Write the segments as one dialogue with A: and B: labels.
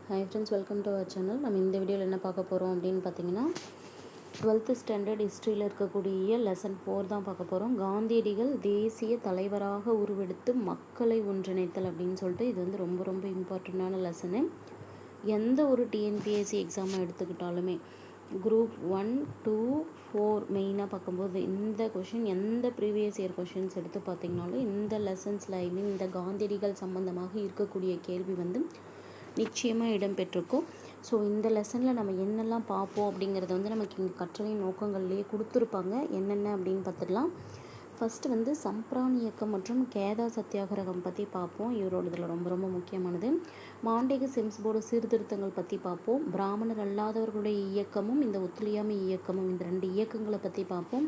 A: Hi friends, welcome to our channel. நம்ம இந்த வீடியோவில் என்ன பார்க்க போகிறோம் அப்படின்னு பார்த்தீங்கன்னா 12th ஸ்டாண்டர்ட் ஹிஸ்ட்ரியில் இருக்கக்கூடிய லெசன் 4 தான் பார்க்க போகிறோம். காந்தியடிகள் தேசிய தலைவராக உருவெடுத்து மக்களை ஒன்றிணைத்தல் அப்படின்னு சொல்லிட்டு இது வந்து ரொம்ப ரொம்ப இம்பார்ட்டண்ட்டான லெசனு. எந்த ஒரு டிஎன்பிஎஸ்சி எக்ஸாமை எடுத்துக்கிட்டாலுமே குரூப் 1, 2, 4 மெயினாக பார்க்கும்போது இந்த கொஷின் எந்த ப்ரீவியஸ் இயர் கொஷின்ஸ் எடுத்து பார்த்திங்கனாலும் இந்த லெசன்ஸில் இந்த காந்தியடிகள் சம்மந்தமாக இருக்கக்கூடிய கேள்வி வந்து நிச்சயமாக இடம்பெற்றிருக்கும். ஸோ இந்த லெசனில் நம்ம என்னெல்லாம் பார்ப்போம் அப்படிங்கிறத வந்து நமக்கு இங்கே கற்றலை நோக்கங்கள்லேயே கொடுத்துருப்பாங்க. என்னென்ன அப்படின்னு பார்த்துடலாம். ஃபஸ்ட்டு வந்து சம்ப்ரான் இயக்கம் மற்றும் கேதா சத்தியாகிரகம் பற்றி பார்ப்போம். இவரோட இதில் ரொம்ப ரொம்ப முக்கியமானது. மாண்டேகு செம்ஸ்போர்டு சீர்திருத்தங்கள் பற்றி பார்ப்போம். பிராமணர் அல்லாதவர்களுடைய இயக்கமும் இந்த ஒத்துழையாமை இயக்கமும், இந்த 2 இயக்கங்களை பற்றி பார்ப்போம்.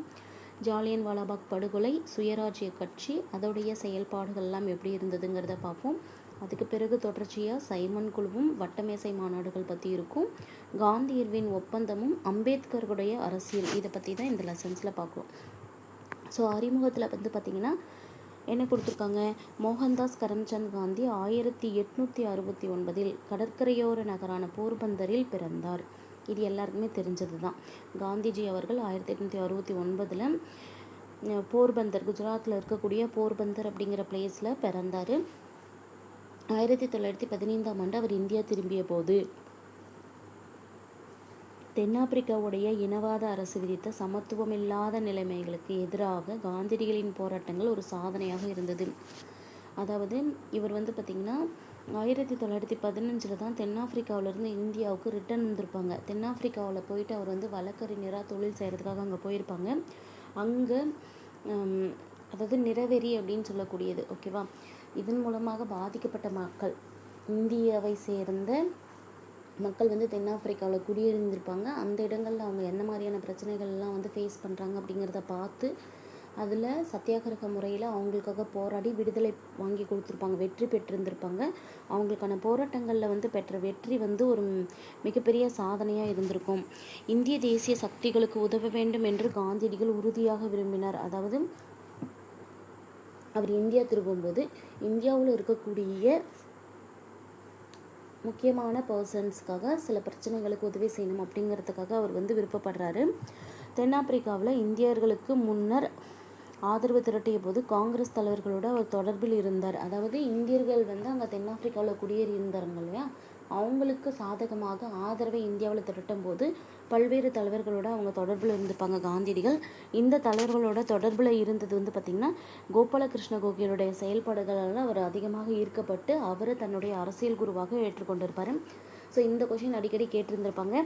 A: ஜாலியன் வாலாபாக் படுகொலை, சுயராஜ்ய கட்சி, அதோடைய செயல்பாடுகள்லாம் எப்படி இருந்ததுங்கிறத பார்ப்போம். அதுக்கு பிறகு தொடர்ச்சியாக சைமன் குழுவும் வட்டமேசை மாநாடுகள் பற்றி இருக்கும். காந்தி இர்வின் ஒப்பந்தமும் அம்பேத்கருடைய அரசியல், இதை பற்றி தான் இந்த லெசன்ஸில் பார்க்குறோம். ஸோ அறிமுகத்தில் வந்து பார்த்திங்கன்னா என்ன கொடுத்துருக்காங்க, மோகன்தாஸ் கரம்சந்த் காந்தி 1869 கடற்கரையோர நகரான போர்பந்தரில் பிறந்தார். இது எல்லாருக்குமே தெரிஞ்சது தான். காந்திஜி அவர்கள் 1869 போர்பந்தர், குஜராத்தில் இருக்கக்கூடிய போர்பந்தர் அப்படிங்கிற பிளேஸில் பிறந்தார். 1915 அவர் இந்தியா திரும்பிய போது தென்னாப்பிரிக்காவுடைய இனவாத அரசு விதித்த சமத்துவமில்லாத நிலைமைகளுக்கு எதிராக காந்தியடிகளின் போராட்டங்கள் ஒரு சாதனையாக இருந்தது. அதாவது இவர் வந்து பார்த்திங்கன்னா 1915 தான் தென்னாப்பிரிக்காவிலேருந்து இந்தியாவுக்கு ரிட்டர்ன் வந்திருப்பாங்க. தென்னாப்பிரிக்காவில் போயிட்டு அவர் வந்து வழக்கறிஞராக தொழில் செய்கிறதுக்காக அங்கே போயிருப்பாங்க. அங்கே அதாவது நிறவெறி அப்படின்னு சொல்லக்கூடியது, ஓகேவா, இதன் மூலமாக பாதிக்கப்பட்ட மக்கள், இந்தியாவை சேர்ந்த மக்கள் வந்து தென்னாப்பிரிக்காவில் குடியிருந்திருப்பாங்க. அந்த இடங்களில் அவங்க என்ன மாதிரியான பிரச்சனைகள்லாம் வந்து ஃபேஸ் பண்ணுறாங்க அப்படிங்கிறத பார்த்து அதில் சத்தியாகிரக முறையில் அவங்களுக்காக போராடி விடுதலை வாங்கி கொடுத்துருப்பாங்க, வெற்றி பெற்றிருந்திருப்பாங்க. அவங்களுக்கான போராட்டங்களில் வந்து பெற்ற வெற்றி வந்து ஒரு மிகப்பெரிய சாதனையாக இருந்திருக்கும். இந்திய தேசிய சக்திகளுக்கு உதவ வேண்டும் என்று காந்தியடிகள் உறுதியாக விரும்பினார். அதாவது அவர் இந்தியா திரும்பும்போது இந்தியாவில் இருக்கக்கூடிய முக்கியமான பர்சன்ஸ்க்காக சில பிரச்சனைகளுக்கு உதவி செய்யணும் அப்படிங்கிறதுக்காக அவர் வந்து விருப்பப்படுறாரு. தென்னாப்பிரிக்காவில் இந்தியர்களுக்கு முன்னர் ஆதரவு திரட்டிய போது காங்கிரஸ் தலைவர்களோடு அவர் தொடர்பில் இருந்தார். அதாவது இந்தியர்கள் வந்து அங்கே தென்னாப்பிரிக்காவில் குடியேறி இருந்தாருங்க இல்லையா, அவங்களுக்கு சாதகமாக ஆதரவை இந்தியாவில் திரட்டும் போது பல்வேறு தலைவர்களோட அவங்க தொடர்பில் இருந்திருப்பாங்க காந்தியடிகள். இந்த தலைவர்களோட தொடர்பில் இருந்தது வந்து பார்த்திங்கன்னா கோபாலகிருஷ்ண கோகலேயுடைய செயல்பாடுகளால் அவர் அதிகமாக ஈர்க்கப்பட்டு அவரை தன்னுடைய அரசியல் குருவாக ஏற்றுக்கொண்டிருப்பார். ஸோ இந்த கொஷின் அடிக்கடி கேட்டிருந்திருப்பாங்க.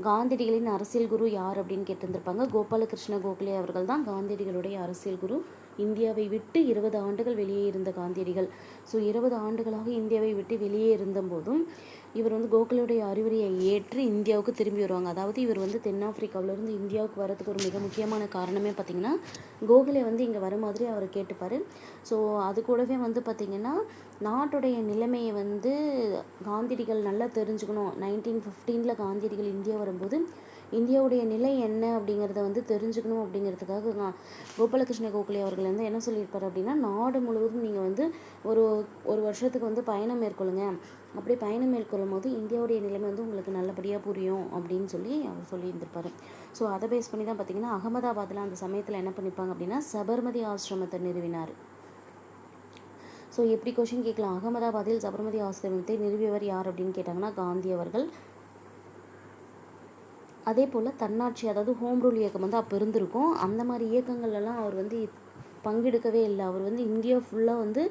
A: காந்தியடிகளின் அரசியல் குரு யார் அப்படின்னு கேட்டிருந்திருப்பாங்க. கோபாலகிருஷ்ண கோகலே அவர்கள் தான் காந்தியடிகளுடைய அரசியல் குரு. இந்தியாவை விட்டு 20 ஆண்டுகள் வெளியே இருந்த காந்தியடிகள். ஸோ 20 ஆண்டுகளாக இந்தியாவை விட்டு வெளியே இருந்தபோதும் இவர் வந்து கோகலேயுடைய அறிவுரையை ஏற்று இந்தியாவுக்கு திரும்பி வருவாங்க. அதாவது இவர் வந்து தென்னாப்பிரிக்காவிலேருந்து இந்தியாவுக்கு வரதுக்கு ஒரு மிக முக்கியமான காரணமே பார்த்திங்கன்னா கோகலே வந்து இங்கே வர மாதிரி அவர் கேட்டுப்பார். ஸோ அது கூடவே வந்து பார்த்திங்கன்னா நாட்டுடைய நிலைமையை வந்து காந்தியடிகள் நல்லா தெரிஞ்சுக்கணும். 1915 காந்தியடிகள் இந்தியா வரும்போது இந்தியாவுடைய நிலை என்ன அப்படிங்கிறத வந்து தெரிஞ்சுக்கணும் அப்படிங்கிறதுக்காக கோபாலகிருஷ்ண கோகலே அவர்கள் வந்து என்ன சொல்லியிருப்பார் அப்படின்னா, நாடு முழுவதும் நீங்கள் வந்து ஒரு வருஷத்துக்கு வந்து பயணம் மேற்கொள்ளுங்க. அப்படி பயணம் மேற்கொள்ளும் போது இந்தியாவுடைய நிலைமை வந்து உங்களுக்கு நல்லபடியாக புரியும் அப்படின்னு சொல்லி அவர் சொல்லியிருந்திருப்பார். ஸோ அதை பேஸ் பண்ணி தான் பார்த்திங்கன்னா அகமதாபாத்தில் அந்த சமயத்தில் என்ன பண்ணியிருப்பாங்க அப்படின்னா சபர்மதி ஆசிரமத்தை நிறுவினார். ஸோ எப்படி கொஷின் கேட்கலாம், அகமதாபாத்தில் சபர்மதி ஆசிரமத்தை நிறுவியவர் யார் அப்படின்னு கேட்டாங்கன்னா காந்தி அவர்கள். அதே போல் தன்னாட்சி, அதாவது ஹோம் ரூல் இயக்கம் வந்து அப்போ இருந்திருக்கும். அந்த மாதிரி இயக்கங்கள்லாம் அவர் வந்து பங்கெடுக்கவே இல்லை. அவர் வந்து இந்தியா ஃபுல்லாக வந்து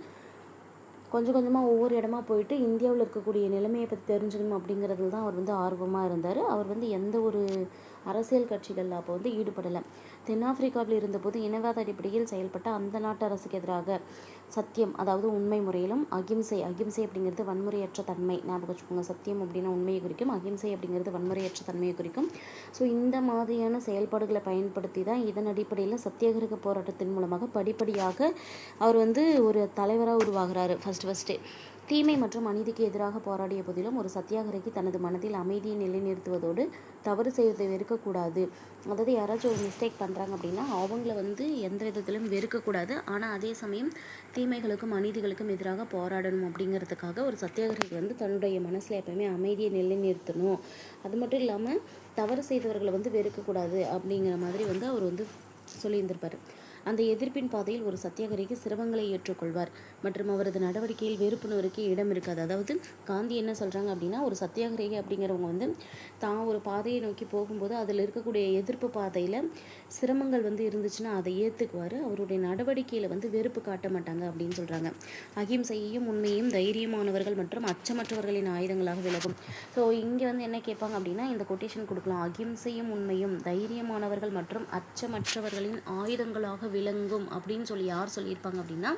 A: கொஞ்சம் கொஞ்சமாக ஒவ்வொரு இடமா போயிட்டு இந்தியாவில் இருக்கக்கூடிய நிலைமையை பற்றி தெரிஞ்சுக்கணும் அப்படிங்கிறதுல தான் அவர் வந்து ஆர்வமாக இருந்தார். அவர் வந்து எந்த ஒரு அரசியல் கட்சிகளில் அப்போ வந்து ஈடுபடலை. தென்னாப்பிரிக்காவில் இருந்தபோது இனவாத அடிப்படையில் செயல்பட்ட அந்த நாட்டு அரசுக்கு எதிராக சத்தியம், அதாவது உண்மை முறையிலும் அகிம்சை அப்படிங்கிறது வன்முறையற்ற தன்மை, ஞாபகம் வச்சுக்கோங்க. சத்தியம் அப்படின்னா உண்மையை குறிக்கும், அகிம்சை அப்படிங்கிறது வன்முறையற்ற தன்மையை குறிக்கும். ஸோ இந்த மாதிரியான செயல்பாடுகளை பயன்படுத்தி தான் இதன் அடிப்படையில் சத்தியாகிரக போராட்டத்தின் மூலமாக படிப்படியாக அவர் வந்து ஒரு தலைவராக உருவாகிறாரு ஃபஸ்ட்டு. தீமை மற்றும் அநீதிக்கு எதிராக போராடிய போதிலும் ஒரு சத்தியாகிரகி தனது மனதில் அமைதியை நிலைநிறுத்துவதோடு தவறு செய்வதை வெறுக்கக்கூடாது. அதாவது யாராச்சும் ஒரு மிஸ்டேக் பண்ணுறாங்க அப்படின்னா அவங்கள வந்து எந்த விதத்திலும் வெறுக்கக்கூடாது. ஆனால் அதே சமயம் தீமைகளுக்கும் அநீதிகளுக்கும் எதிராக போராடணும் அப்படிங்கிறதுக்காக ஒரு சத்தியாகிரகி வந்து தன்னுடைய மனசில் எப்பவுமே அமைதியை நிலைநிறுத்தணும். அது மட்டும் இல்லாமல் தவறு செய்தவர்களை வந்து வெறுக்கக்கூடாது அப்படிங்கிற மாதிரி வந்து அவர் வந்து சொல்லியிருந்திருப்பார். அந்த எதிர்ப்பின் பாதையில் ஒரு சத்தியாகிரகி சிரமங்களை ஏற்றுக்கொள்வார் மற்றும் அவரது நடவடிக்கையில் வெறுப்புணர்வுக்கு இடம் இருக்காது. அதாவது காந்தி என்ன சொல்கிறாங்க அப்படின்னா, ஒரு சத்தியாகிரகி அப்படிங்கிறவங்க வந்து தான் ஒரு பாதையை நோக்கி போகும்போது அதில் இருக்கக்கூடிய எதிர்ப்பு பாதையில் சிரமங்கள் வந்து இருந்துச்சுன்னா அதை ஏற்றுக்குவார். அவருடைய நடவடிக்கையில் வந்து வெறுப்பு காட்ட மாட்டாங்க அப்படின்னு சொல்கிறாங்க. அகிம்சையையும் உண்மையும் தைரியமானவர்கள் மற்றும் அச்சமற்றவர்களின் ஆயுதங்களாக விலகும். ஸோ இங்கே வந்து என்ன கேட்பாங்க அப்படின்னா, இந்த கொட்டேஷன் கொடுக்கலாம். அகிம்சையும் உண்மையும் தைரியமானவர்கள் மற்றும் அச்சமற்றவர்களின் ஆயுதங்களாக விளங்கும் அப்படின்னு சொல்லி யார் சொல்லியிருப்பாங்க அப்படின்னா,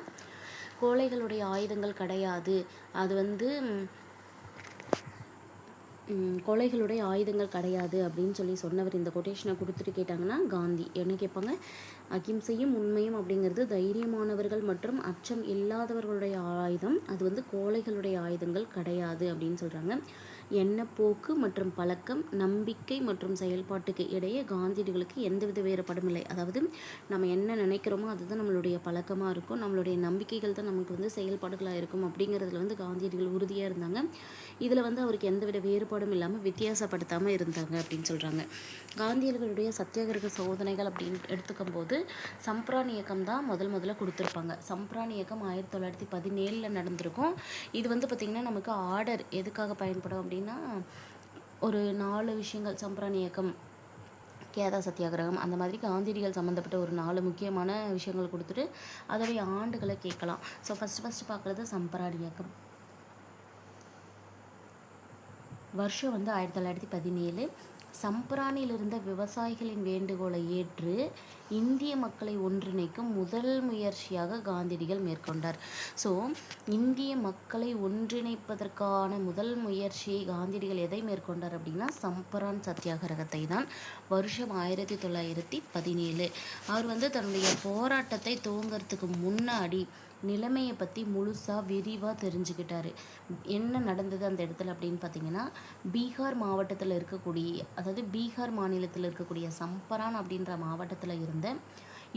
A: கோழைகளுடைய ஆயுதங்கள் கிடையாது, அது வந்து கொலைகளுடைய ஆயுதங்கள் கிடையாது அப்படின்னு சொல்லி சொன்னவர். இந்த கொட்டேஷனை கொடுத்துட்டு கேட்டாங்கன்னா காந்தி என்ன கேட்பாங்க, அகிம்சையும் உண்மையும் அப்படிங்கிறது தைரியமானவர்கள் மற்றும் அச்சம் இல்லாதவர்களுடைய ஆயுதம், அது வந்து கோழைகளுடைய ஆயுதங்கள் கிடையாது அப்படின்னு சொல்கிறாங்க. எண்ணப்போக்கு மற்றும் பழக்கம், நம்பிக்கை மற்றும் செயல்பாட்டுக்கு இடையே காந்தியடிகளுக்கு எந்தவித வேறுபாடும் இல்லை. அதாவது நம்ம என்ன நினைக்கிறோமோ அதுதான் நம்மளுடைய பழக்கமாக இருக்கும், நம்மளுடைய நம்பிக்கைகள் தான் நமக்கு வந்து செயல்பாடுகளாக இருக்கும் அப்படிங்கிறதுல வந்து காந்தியடிகள் உறுதியாக இருந்தாங்க. இதில் வந்து அவருக்கு எந்தவித வேறுபாடும் இல்லாமல் வித்தியாசப்படுத்தாமல் இருந்தாங்க அப்படின்னு சொல்கிறாங்க. காந்தியடிகளுடைய சத்தியாகிரக சோதனைகள் அப்படின்னு எடுத்துக்கும் போது சம்ப்ரான் இயக்கம் தான் முதல்ல கொடுத்துருப்பாங்க. சம்ப்ரான் இயக்கம் 1917 நடந்திருக்கும். இது வந்து பார்த்திங்கன்னா நமக்கு ஆர்டர் எதுக்காக பயன்படும் அப்படின்னா, ஒரு 4 விஷயங்கள், சம்ப்ரான் இயக்கம், கேதா சத்தியாகிரகம், அந்த மாதிரி காந்தியடிகள் சம்மந்தப்பட்ட ஒரு 4 முக்கியமான விஷயங்கள் கொடுத்துட்டு அதோடைய ஆண்டுகளை கேட்கலாம். ஸோ ஃபஸ்ட்டு பார்க்குறது சம்ப்ரான் இயக்கம். வருஷம் வந்து 1917. சம்பரானில் இருந்த விவசாயிகளின் வேண்டுகோளை ஏற்று இந்திய மக்களை ஒன்றிணைக்கும் முதல் முயற்சியாக காந்தியடிகள் மேற்கொண்டார். ஸோ இந்திய மக்களை ஒன்றிணைப்பதற்கான முதல் முயற்சியை காந்தியடிகள் எதை மேற்கொண்டார் அப்படின்னா, சம்பரான் சத்தியாகிரகத்தை தான். வருஷம் 1917. அவர் வந்து தன்னுடைய போராட்டத்தை துவங்கிறதுக்கு முன்னாடி நிலைமையை பற்றி முழுசாக விரிவாக தெரிஞ்சுக்கிட்டாரு. என்ன நடந்தது அந்த இடத்துல அப்படின்னு பார்த்தீங்கன்னா, பீகார் மாவட்டத்தில் இருக்கக்கூடிய, அதாவது பீகார் மாநிலத்தில் இருக்கக்கூடிய சம்பரான் அப்படின்ற மாவட்டத்தில் இருந்த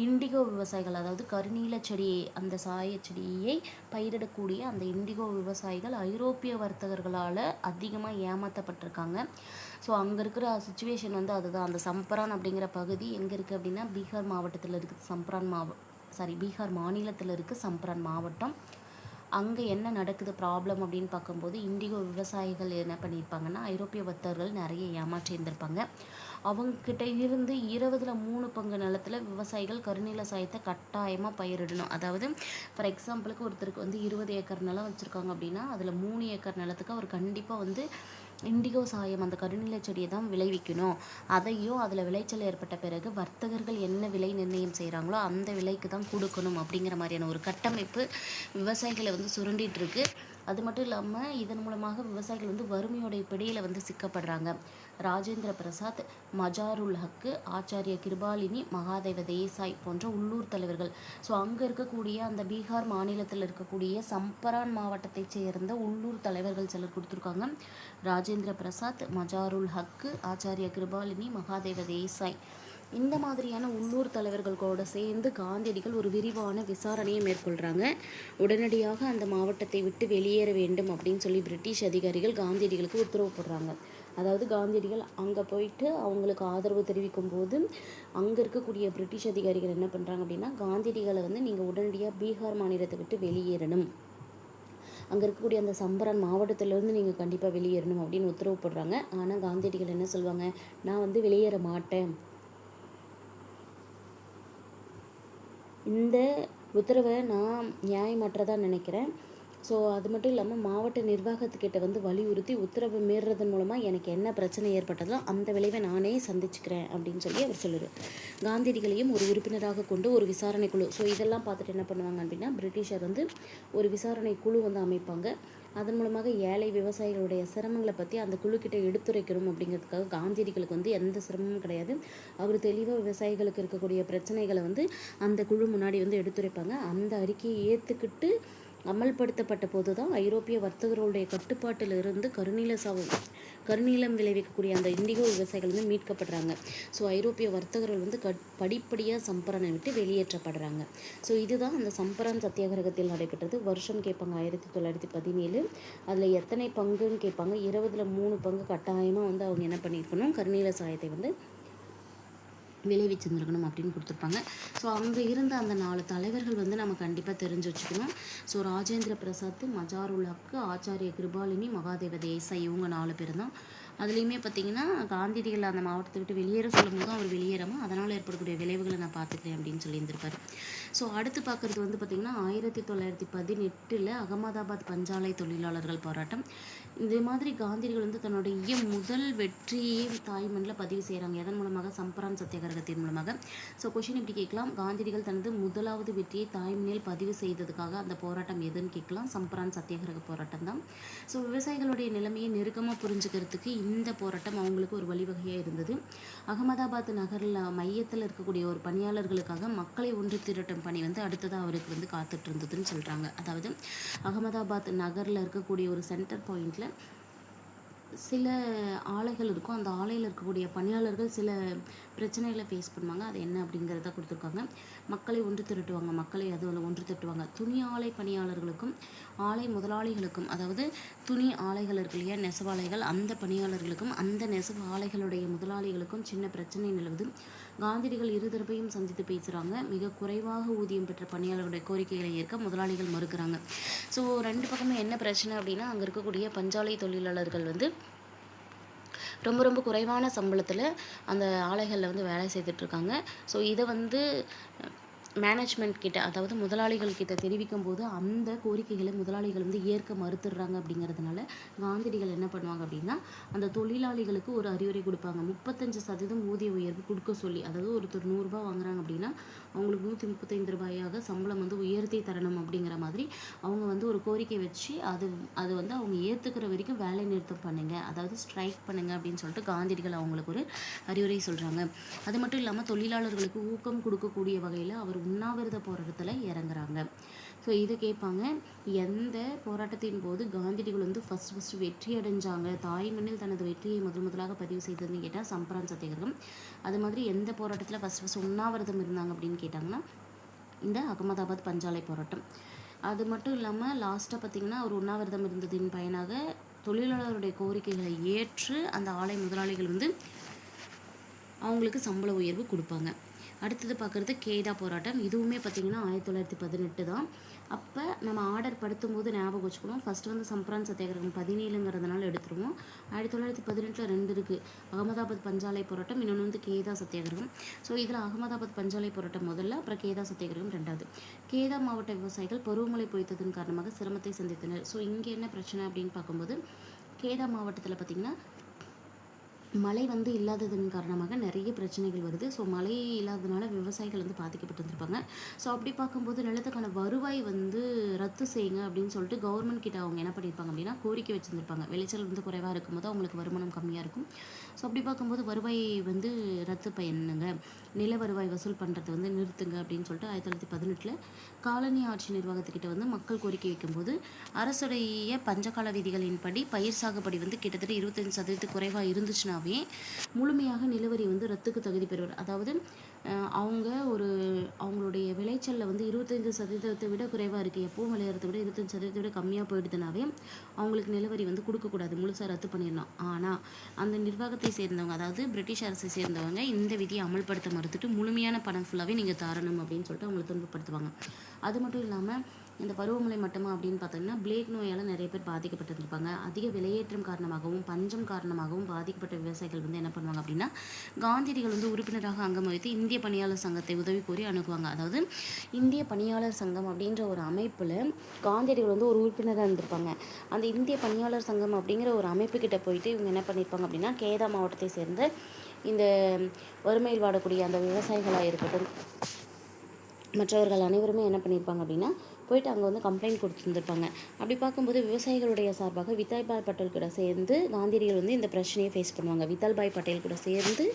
A: இண்டிகோ விவசாயிகள், அதாவது கருநீல செடியை, அந்த சாயச்செடியை பயிரிடக்கூடிய அந்த இண்டிகோ விவசாயிகள் ஐரோப்பிய வர்த்தகர்களால் அதிகமாக ஏமாற்றப்பட்டிருக்காங்க. ஸோ அங்கே இருக்கிற சுச்சுவேஷன் வந்து அதுதான். அந்த சம்பரான் அப்படிங்கிற பகுதி எங்கே இருக்குது அப்படின்னா, பீகார் மாவட்டத்தில் இருக்குது. பீகார் மாநிலத்தில் இருக்குது சம்பரான் மாவட்டம். அங்கே என்ன நடக்குது ப்ராப்ளம் அப்படின்னு பார்க்கும்போது, இண்டிகோ விவசாயிகள் என்ன பண்ணியிருப்பாங்கன்னா, ஐரோப்பிய வர்த்தகர்கள் நிறைய ஏமாற்றி இருந்திருப்பாங்க. அவங்கக்கிட்ட இருந்து 20 3 நிலத்தில் விவசாயிகள் கருநீல சாயத்தை கட்டாயமாக பயிரிடணும். அதாவது ஃபார் எக்ஸாம்பிளுக்கு ஒருத்தருக்கு வந்து 20 ஏக்கர் நிலம் வச்சுருக்காங்க அப்படின்னா, அதில் 3 ஏக்கர் நிலத்துக்கு அவர் கண்டிப்பாக வந்து இண்டிகோ சாயம், அந்த கருநீல செடியை தான் விளைவிக்கணும். அதையும் அதில் விளைச்சல் ஏற்பட்ட பிறகு வர்த்தகர்கள் என்ன விலை நிர்ணயம் செய்கிறாங்களோ அந்த விலைக்கு தான் கொடுக்கணும் அப்படிங்கிற மாதிரியான ஒரு கட்டமைப்பு விவசாயிகளை வந்து சுரண்டிட்டு இருக்கு. அது மட்டும் இல்லாமல் இதன் மூலமாக விவசாயிகள் வந்து வறுமையோடைய பிடியில் வந்து சிக்கப்படுறாங்க. ராஜேந்திர பிரசாத், மஜாருல் ஹக்கு, ஆச்சாரிய கிருபாலினி, மகாதேவ தேசாய் போன்ற உள்ளூர் தலைவர்கள். ஸோ அங்கே இருக்கக்கூடிய அந்த பீகார் மாநிலத்தில் இருக்கக்கூடிய சம்பரான் மாவட்டத்தைச் சேர்ந்த உள்ளூர் தலைவர்கள் சிலர் கொடுத்துருக்காங்க. ராஜேந்திர பிரசாத், மஜாருல் ஹக்கு, ஆச்சாரிய கிருபாலினி, மகாதேவ தேசாய், இந்த மாதிரியான உள்ளூர் தலைவர்களோடு சேர்ந்து காந்தியடிகள் ஒரு விரிவான விசாரணையை மேற்கொள்கிறாங்க. உடனடியாக அந்த மாவட்டத்தை விட்டு வெளியேற வேண்டும் அப்படின்னு சொல்லி பிரிட்டிஷ் அதிகாரிகள் காந்தியடிகளுக்கு உத்தரவு போடுறாங்க. அதாவது காந்தியடிகள் அங்கே போயிட்டு அவங்களுக்கு ஆதரவு தெரிவிக்கும் போது அங்கே இருக்கக்கூடிய பிரிட்டிஷ் அதிகாரிகள் என்ன பண்ணுறாங்க அப்படின்னா, காந்தியடிகளை வந்து நீங்கள் உடனடியாக பீகார் மாநிலத்தை விட்டு வெளியேறணும், அங்கே இருக்கக்கூடிய அந்த சம்பரான் மாவட்டத்திலேருந்து நீங்கள் கண்டிப்பாக வெளியேறணும் அப்படின்னு உத்தரவு போடுறாங்க. ஆனால் காந்தியடிகள் என்ன சொல்லுவாங்க, நான் வந்து வெளியேற மாட்டேன், இந்த உத்தரவை நான் நியாயமற்றதாக நினைக்கிறேன். ஸோ அது மட்டும் இல்லாமல் மாவட்ட நிர்வாகத்துக்கிட்ட வந்து வலியுறுத்தி உத்தரவு மீறுறதன் மூலமாக எனக்கு என்ன பிரச்சனை ஏற்பட்டதோ அந்த விளைவை நானே சந்திச்சுக்கிறேன் அப்படின்னு சொல்லி அவர் சொல்லுவார். காந்தியடிகளையும் ஒரு உறுப்பினராக கொண்டு ஒரு விசாரணை குழு, ஸோ இதெல்லாம் பார்த்துட்டு என்ன பண்ணுவாங்க அப்படின்னா, பிரிட்டிஷர் வந்து ஒரு விசாரணை குழு வந்து அமைப்பாங்க. அதன் மூலமாக ஏழை விவசாயிகளுடைய சிரமங்களை பற்றி அந்த குழுக்கிட்ட எடுத்துரைக்கணும் அப்படிங்கிறதுக்காக காந்தியடிகளுக்கு வந்து எந்த சிரமமும் கிடையாது. அவர் தெளிவாக விவசாயிகளுக்கு இருக்கக்கூடிய பிரச்சனைகளை வந்து அந்த குழு முன்னாடி வந்து எடுத்துரைப்பாங்க. அந்த அறிக்கையை ஏற்றுக்கிட்டு அமல்படுத்தப்பட்ட போது தான் ஐரோப்பிய வர்த்தகர்களுடைய கட்டுப்பாட்டிலிருந்து கருநீலம் விளைவிக்கக்கூடிய அந்த இண்டிகோ விவசாயிகள் வந்து மீட்கப்படுறாங்க. ஸோ ஐரோப்பிய வர்த்தகர்கள் வந்து படிப்படியாக சம்பரானை விட்டு வெளியேற்றப்படுறாங்க. ஸோ இதுதான் அந்த சம்பரான் சத்தியாகிரகத்தில் நடைபெற்றது. வருஷம் கேட்பாங்க 1917. அதில் எத்தனை பங்குன்னு கேட்பாங்க. 20ல் 3 பங்கு கட்டாயமாக வந்து அவங்க என்ன பண்ணியிருக்கணும், கருநீல சாயத்தை வந்து விளைவிச்சிருந்துருக்கணும் அப்படின்னு கொடுத்துருப்பாங்க. ஸோ அங்கே இருந்த அந்த 4 தலைவர்கள் வந்து நம்ம கண்டிப்பாக தெரிஞ்சு வச்சுக்கணும். ஸோ ராஜேந்திர பிரசாத், மஜாருல்லாக்கு, ஆச்சாரிய கிருபாலினி, மகாதேவ தேசாய், இவங்க 4 பேர் தான். அதுலேயுமே பார்த்திங்கன்னா காந்தியடிகள் அந்த மாவட்டத்தை விட்டு வெளியேற சொல்லும் போதும் அவர் வெளியேறாமல் அதனால் ஏற்படக்கூடிய விளைவுகளை நான் பார்த்துக்கிறேன் அப்படின்னு சொல்லியிருந்திருப்பார். ஸோ அடுத்து பார்க்குறது வந்து பார்த்திங்கன்னா 1918 அகமதாபாத் பஞ்சாலை தொழிலாளர்கள் போராட்டம். இது மாதிரி காந்தியடிகள் வந்து தன்னுடைய முதல் வெற்றியை தாய்மண்ணில் பதிவு செய்கிறாங்க. எதன் மூலமாக? சம்பரான் சத்தியாகிரகத்தின் மூலமாக. ஸோ கொஷின் இப்படி கேட்கலாம், காந்தியடிகள் தனது முதலாவது வெற்றியை தாய்மண்ணில் பதிவு செய்ததுக்காக அந்த போராட்டம் எதுன்னு கேட்கலாம். சம்பரான் சத்தியாகிரக போராட்டம் தான். ஸோ விவசாயிகளுடைய நிலைமையை நெருக்கமாக புரிஞ்சுக்கிறதுக்கு இந்த போராட்டம் அவங்களுக்கு ஒரு வழிவகையாக இருந்தது. அகமதாபாத் நகரில் மையத்தில் இருக்கக்கூடிய ஒரு பணியாளர்களுக்காக மக்களை ஒன்று திரட்டும் பணி வந்து அடுத்ததாக அவருக்கு வந்து காத்துட்டு இருந்ததுன்னு சொல்கிறாங்க. அதாவது அகமதாபாத் நகரில் இருக்கக்கூடிய ஒரு சென்டர் பாயிண்டில் சில ஆலைகள் இருக்கும். அந்த ஆலையில் இருக்கக்கூடிய பணியாளர்கள் சில பிரச்சனைகளை ஃபேஸ் பண்ணுவாங்க. அது என்ன அப்படிங்கிறத கொடுத்துருக்காங்க. மக்களை ஒன்று திரட்டுவாங்க, மக்களை அதில் ஒன்று திரட்டுவாங்க. துணி ஆலை பணியாளர்களுக்கும் ஆலை முதலாளிகளுக்கும், அதாவது துணி ஆலைகள் இருக்கு இல்லையா, நெசவாலைகள், அந்த பணியாளர்களுக்கும் அந்த நெசவு ஆலைகளுடைய முதலாளிகளுக்கும் சின்ன பிரச்சனை நிலவுது. காந்தியடிகள் இருதரப்பையும் சந்தித்து பேசுகிறாங்க. மிக குறைவாக ஊதியம் பெற்ற பணியாளர்களுடைய கோரிக்கைகளை ஏற்க முதலாளிகள் மறுக்கிறாங்க. ஸோ 2 பக்கமும் என்ன பிரச்சனை அப்படின்னா, அங்கே இருக்கக்கூடிய பஞ்சாலை தொழிலாளர்கள் வந்து ரொம்ப குறைவான சம்பளத்தில் அந்த ஆலைகளில் வந்து வேலை செய்துட்ருக்காங்க. ஸோ இதை வந்து மேனேஜ்மெண்ட் கிட்ட, அதாவது முதலாளிகள் கிட்ட தெரிவிக்கும் போது அந்த கோரிக்கைகளை முதலாளிகள் வந்து ஏற்க மறுத்துடுறாங்க. அப்படிங்கிறதுனால காந்தியடிகள் என்ன பண்ணுவாங்க அப்படின்னா, அந்த தொழிலாளிகளுக்கு ஒரு அறிவுரை கொடுப்பாங்க. 35% ஊதிய உயர்வு கொடுக்க சொல்லி, அதாவது ஒருத்தர் 100 ரூபாய் வாங்குறாங்க அப்படின்னா அவங்களுக்கு 135 ரூபாயாக சம்பளம் வந்து உயர்த்தி தரணும் அப்படிங்கிற மாதிரி அவங்க வந்து ஒரு கோரிக்கை வச்சு அது வந்து அவங்க ஏற்றுக்கிற வரைக்கும் வேலை நிறுத்தம் பண்ணுங்க, அதாவது ஸ்ட்ரைக் பண்ணுங்க அப்படின்னு சொல்லிட்டு காந்தியடிகள் அவங்களுக்கு ஒரு அறிவுரை சொல்கிறாங்க. அது மட்டும் இல்லாமல் தொழிலாளர்களுக்கு ஊக்கம் கொடுக்கக்கூடிய வகையில் அவர் உண்ணாவிரத போராட்டத்தில் இறங்குறாங்க. ஸோ இதை கேட்பாங்க. எந்த போராட்டத்தின் போது காந்தியடிகள் வந்து ஃபஸ்ட் வெற்றி அடைஞ்சாங்க, தாய்மண்ணில் தனது வெற்றியை முதலாக பதிவு செய்ததுன்னு கேட்டால் சம்பரான் சத்தியாகிரகம். அது மாதிரி எந்த போராட்டத்தில் ஃபஸ்ட் உண்ணாவிரதம் இருந்தாங்க அப்படின்னு கேட்டாங்கன்னா இந்த அகமதாபாத் பஞ்சாலை போராட்டம். அது மட்டும் இல்லாமல் லாஸ்ட்டாக பார்த்திங்கன்னா ஒரு உண்ணாவிரதம் இருந்ததின் பயனாக தொழிலாளருடைய கோரிக்கைகளை ஏற்று அந்த ஆலை முதலாளிகள் வந்து அவங்களுக்கு சம்பள உயர்வு கொடுப்பாங்க. அடுத்தது பார்க்குறது கேதா போராட்டம். இதுவுமே பார்த்திங்கன்னா 1918 தான். அப்போ நம்ம ஆர்டர் படுத்தும் போது ஞாபகம் வச்சுக்கணும். ஃபஸ்ட்டு வந்து சம்பரான் சத்தியாகிரகம் 17ங்கிறதுனால எடுத்துருவோம். 1918 2 இருக்குது. அகமதாபாத் பஞ்சாலை போராட்டம், இன்னொன்று வந்து கேதா சத்தியாகிரகம். ஸோ இதில் அகமதாபாத் பஞ்சாலை போராட்டம் முதல்ல, அப்புறம் கேதா சத்தியாகிரகம் 2வது. கேதா மாவட்ட விவசாயிகள் பருவமழை பொய்த்ததன் காரணமாக சிரமத்தை சந்தித்தனர். ஸோ இங்கே என்ன பிரச்சனை அப்படின்னு பார்க்கும்போது, கேதா மாவட்டத்தில் பார்த்திங்கன்னா மழை வந்து இல்லாததன் காரணமாக நிறைய பிரச்சனைகள் வருது. ஸோ மழை இல்லாததுனால விவசாயிகள் வந்து பாதிக்கப்பட்டிருந்திருப்பாங்க. ஸோ அப்படி பார்க்கும்போது நிலத்துக்கான வருவாய் வந்து ரத்து செய்யுங்க அப்படின்னு சொல்லிட்டு கவர்மெண்ட் கிட்ட அவங்க என்ன பண்ணியிருப்பாங்க அப்படின்னா கோரிக்கை வச்சுருந்துருப்பாங்க. விளைச்சல் வந்து குறைவாக இருக்கும்போது அவங்களுக்கு வருமானம் கம்மியாக இருக்கும். ஸோ அப்படி பார்க்கும்போது வருவாய் வந்து ரத்து பண்ணுங்க, நில வருவாய் வசூல் பண்ணுறது வந்து நிறுத்துங்க அப்படின்னு சொல்லிட்டு 1918 காலனி ஆட்சி நிர்வாகத்துக்கிட்ட வந்து மக்கள் கோரிக்கை வைக்கும்போது அரசுடைய பஞ்சகால விதிகளின்படி பயிர் சாகுபடி வந்து கிட்டத்தட்ட 25% குறைவாக இருந்துச்சுன்னா முழுமையாக நிலவரி வந்து ரத்துக்கு தகுதி பெறுவார். அதாவது அவங்களுடைய விளைச்சலில் வந்து 25% விட குறைவாக இருக்குது, எப்பவும் விளையாடுறத விட 25% விட கம்மியாக போயிடுதுனாவே அவங்களுக்கு நிலவரி வந்து கொடுக்கக்கூடாது, முழுசாக ரத்து பண்ணிடலாம். ஆனால் அந்த நிர்வாகத்தை சேர்ந்தவங்க, அதாவது பிரிட்டிஷ் அரசை சேர்ந்தவங்க இந்த விதியை அமல்படுத்த மறுத்துட்டு முழுமையான பணம் ஃபுல்லாகவே நீங்கள் தரணும் அப்படின்னு சொல்லிட்டு அவங்களை துன்பப்படுத்துவாங்க. அது மட்டும் இல்லாமல் இந்த பருவமழை மட்டுமா அப்படின்னு பார்த்தோம்னா பிளேக் நோயால் நிறைய பேர் பாதிக்கப்பட்டிருப்பாங்க. அதிக விலையேற்றம் காரணமாகவும் பஞ்சம் காரணமாகவும் பாதிக்கப்பட்ட விவசாயிகள் வந்து என்ன பண்ணுவாங்க அப்படின்னா காந்தியடிகள் வந்து உறுப்பினராக அங்கம் வகித்து இந்திய பணியாளர் சங்கத்தை உதவி கோரி அணுகுவாங்க. அதாவது இந்திய பணியாளர் சங்கம் அப்படின்ற ஒரு அமைப்பில் காந்தியடிகள் வந்து ஒரு உறுப்பினராக இருந்திருப்பாங்க. அந்த இந்திய பணியாளர் சங்கம் அப்படிங்கிற ஒரு அமைப்பு கிட்ட போயிட்டு இவங்க என்ன பண்ணியிருப்பாங்க அப்படின்னா கேதா மாவட்டத்தை சேர்ந்த இந்த வறுமையில் வாடக்கூடிய அந்த விவசாயிகளாக இருக்கட்டும் மற்றவர்கள் அனைவருமே என்ன பண்ணியிருப்பாங்க அப்படின்னா போயிட்டு அங்கே வந்து கம்ப்ளைண்ட் கொடுத்துருந்துருப்பாங்க. அப்படி பார்க்கும்போது விவசாயிகளுடைய சார்பாக வித்தால்பாய் பட்டேல் கூட சேர்ந்து காந்தியடிகள் வந்து இந்த பிரச்சனையை ஃபேஸ் பண்ணுவாங்க. வித்தால்பாய் பட்டேல் கூட சேர்ந்து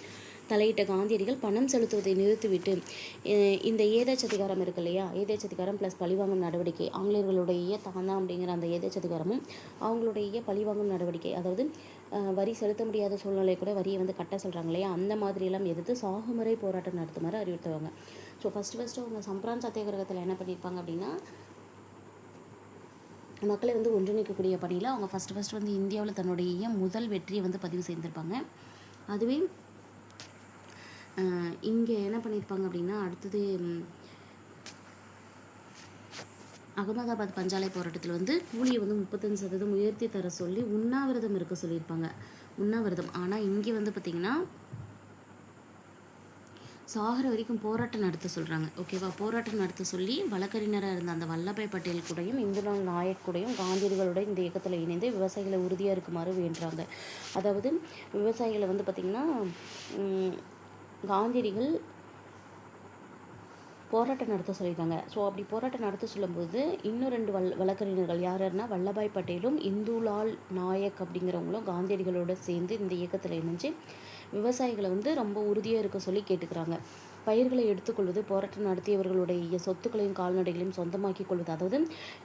A: தலையிட்ட காந்தியடிகள் பணம் செலுத்துவதை நிறுத்திவிட்டு இந்த ஏதேச்சதிகாரம் இருக்கு இல்லையா, ஏதேச்சதிகாரம் ப்ளஸ் பழிவாங்கும் நடவடிக்கை, ஆங்கிலேயர்களுடைய தானா அப்படிங்கிற அந்த ஏதேச்சதிகாரமும் அவங்களுடைய பழிவாங்கும் நடவடிக்கை, அதாவது வரி செலுத்த முடியாத சூழ்நிலை கூட வரியை வந்து கட்ட சொல்கிறாங்க இல்லையா, அந்த மாதிரியெல்லாம் எதிர்த்து சாகுமுறை போராட்டம் நடத்துமாறு அறிவுறுத்துவாங்க. ஸோ ஃபஸ்ட்டு அவங்க சம்பிரான் சத்தியாகிரகத்தில் என்ன பண்ணியிருப்பாங்க அப்படின்னா, மக்களை வந்து ஒன்றிணைக்கக்கூடிய பணியில் அவங்க ஃபஸ்ட்டு வந்து இந்தியாவில் தன்னுடைய முதல் வெற்றியை வந்து பதிவு செய்திருப்பாங்க. அதுவே இங்கே என்ன பண்ணியிருப்பாங்க அப்படின்னா, அடுத்தது அகமதாபாத் பஞ்சாலை போராட்டத்தில் வந்து கூலியை வந்து 35% உயர்த்தி தர சொல்லி உண்ணாவிரதம் இருக்க சொல்லியிருப்பாங்க. உண்ணாவிரதம். ஆனால் இங்கே வந்து பார்த்திங்கன்னா சாகர வரைக்கும் போராட்டம் நடத்த சொல்கிறாங்க. ஓகேவா, போராட்டம் நடத்த சொல்லி வழக்கறிஞராக இருந்த அந்த வல்லபாய் பட்டேல் கூடயும் இந்துலால் நாயக் கூடயும் காந்தியடிகளோட இந்த இயக்கத்தில் இணைந்து விவசாயிகளை உறுதியாக இருக்குமாறு வேண்டுறாங்க. அதாவது விவசாயிகளை வந்து பார்த்திங்கன்னா காந்தியடிகள் போராட்டம் நடத்த சொல்லியிருக்காங்க. ஸோ அப்படி போராட்டம் நடத்த சொல்லும்போது இன்னும் 2 வழக்கறிஞர்கள் யாருன்னா வல்லபாய் பட்டேலும் இந்துலால் நாயக் அப்படிங்கிறவங்களும் காந்தியடிகளோடு சேர்ந்து இந்த இயக்கத்தில் இணைஞ்சு விவசாயிகளை வந்து ரொம்ப உறுதியாக இருக்க சொல்லி கேட்டுக்கிறாங்க. பயிர்களை எடுத்துக்கொள்வது, போராட்டம் நடத்தியவர்களுடைய சொத்துக்களையும் கால்நடைகளையும் சொந்தமாக்கி கொள்வது. அதாவது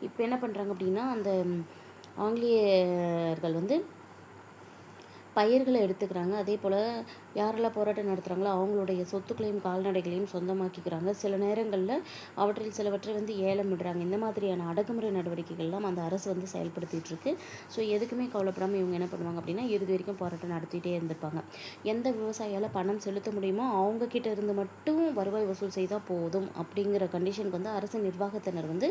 A: இப்போ என்ன பண்ணுறாங்க அப்படின்னா, அந்த ஆங்கிலேயர்கள் வந்து பயிர்களை எடுத்துக்கிறாங்க. அதே போல் யாரெல்லாம் போராட்டம் நடத்துகிறாங்களோ அவங்களுடைய சொத்துக்களையும் கால்நடைகளையும் சொந்தமாக்கிக்கிறாங்க. சில நேரங்களில் அவற்றில் சிலவற்றை வந்து ஏலம் விடுறாங்க. இந்த மாதிரியான அடக்குமுறை நடவடிக்கைகள்லாம் அந்த அரசு வந்து செயல்படுத்திகிட்டு இருக்கு. ஸோ எதுக்குமே கவலைப்படாமல் இவங்க என்ன பண்ணுவாங்க அப்படின்னா, இறுதி வரைக்கும் போராட்டம் நடத்திட்டே இருந்திருப்பாங்க. எந்த விவசாயியால் பணம் செலுத்த முடியுமோ அவங்க கிட்ட இருந்து மட்டும் வருவாய் வசூல் செய்தால் போதும் அப்படிங்கிற கண்டிஷனுக்கு வந்து அரசு நிர்வாகத்தினர் வந்து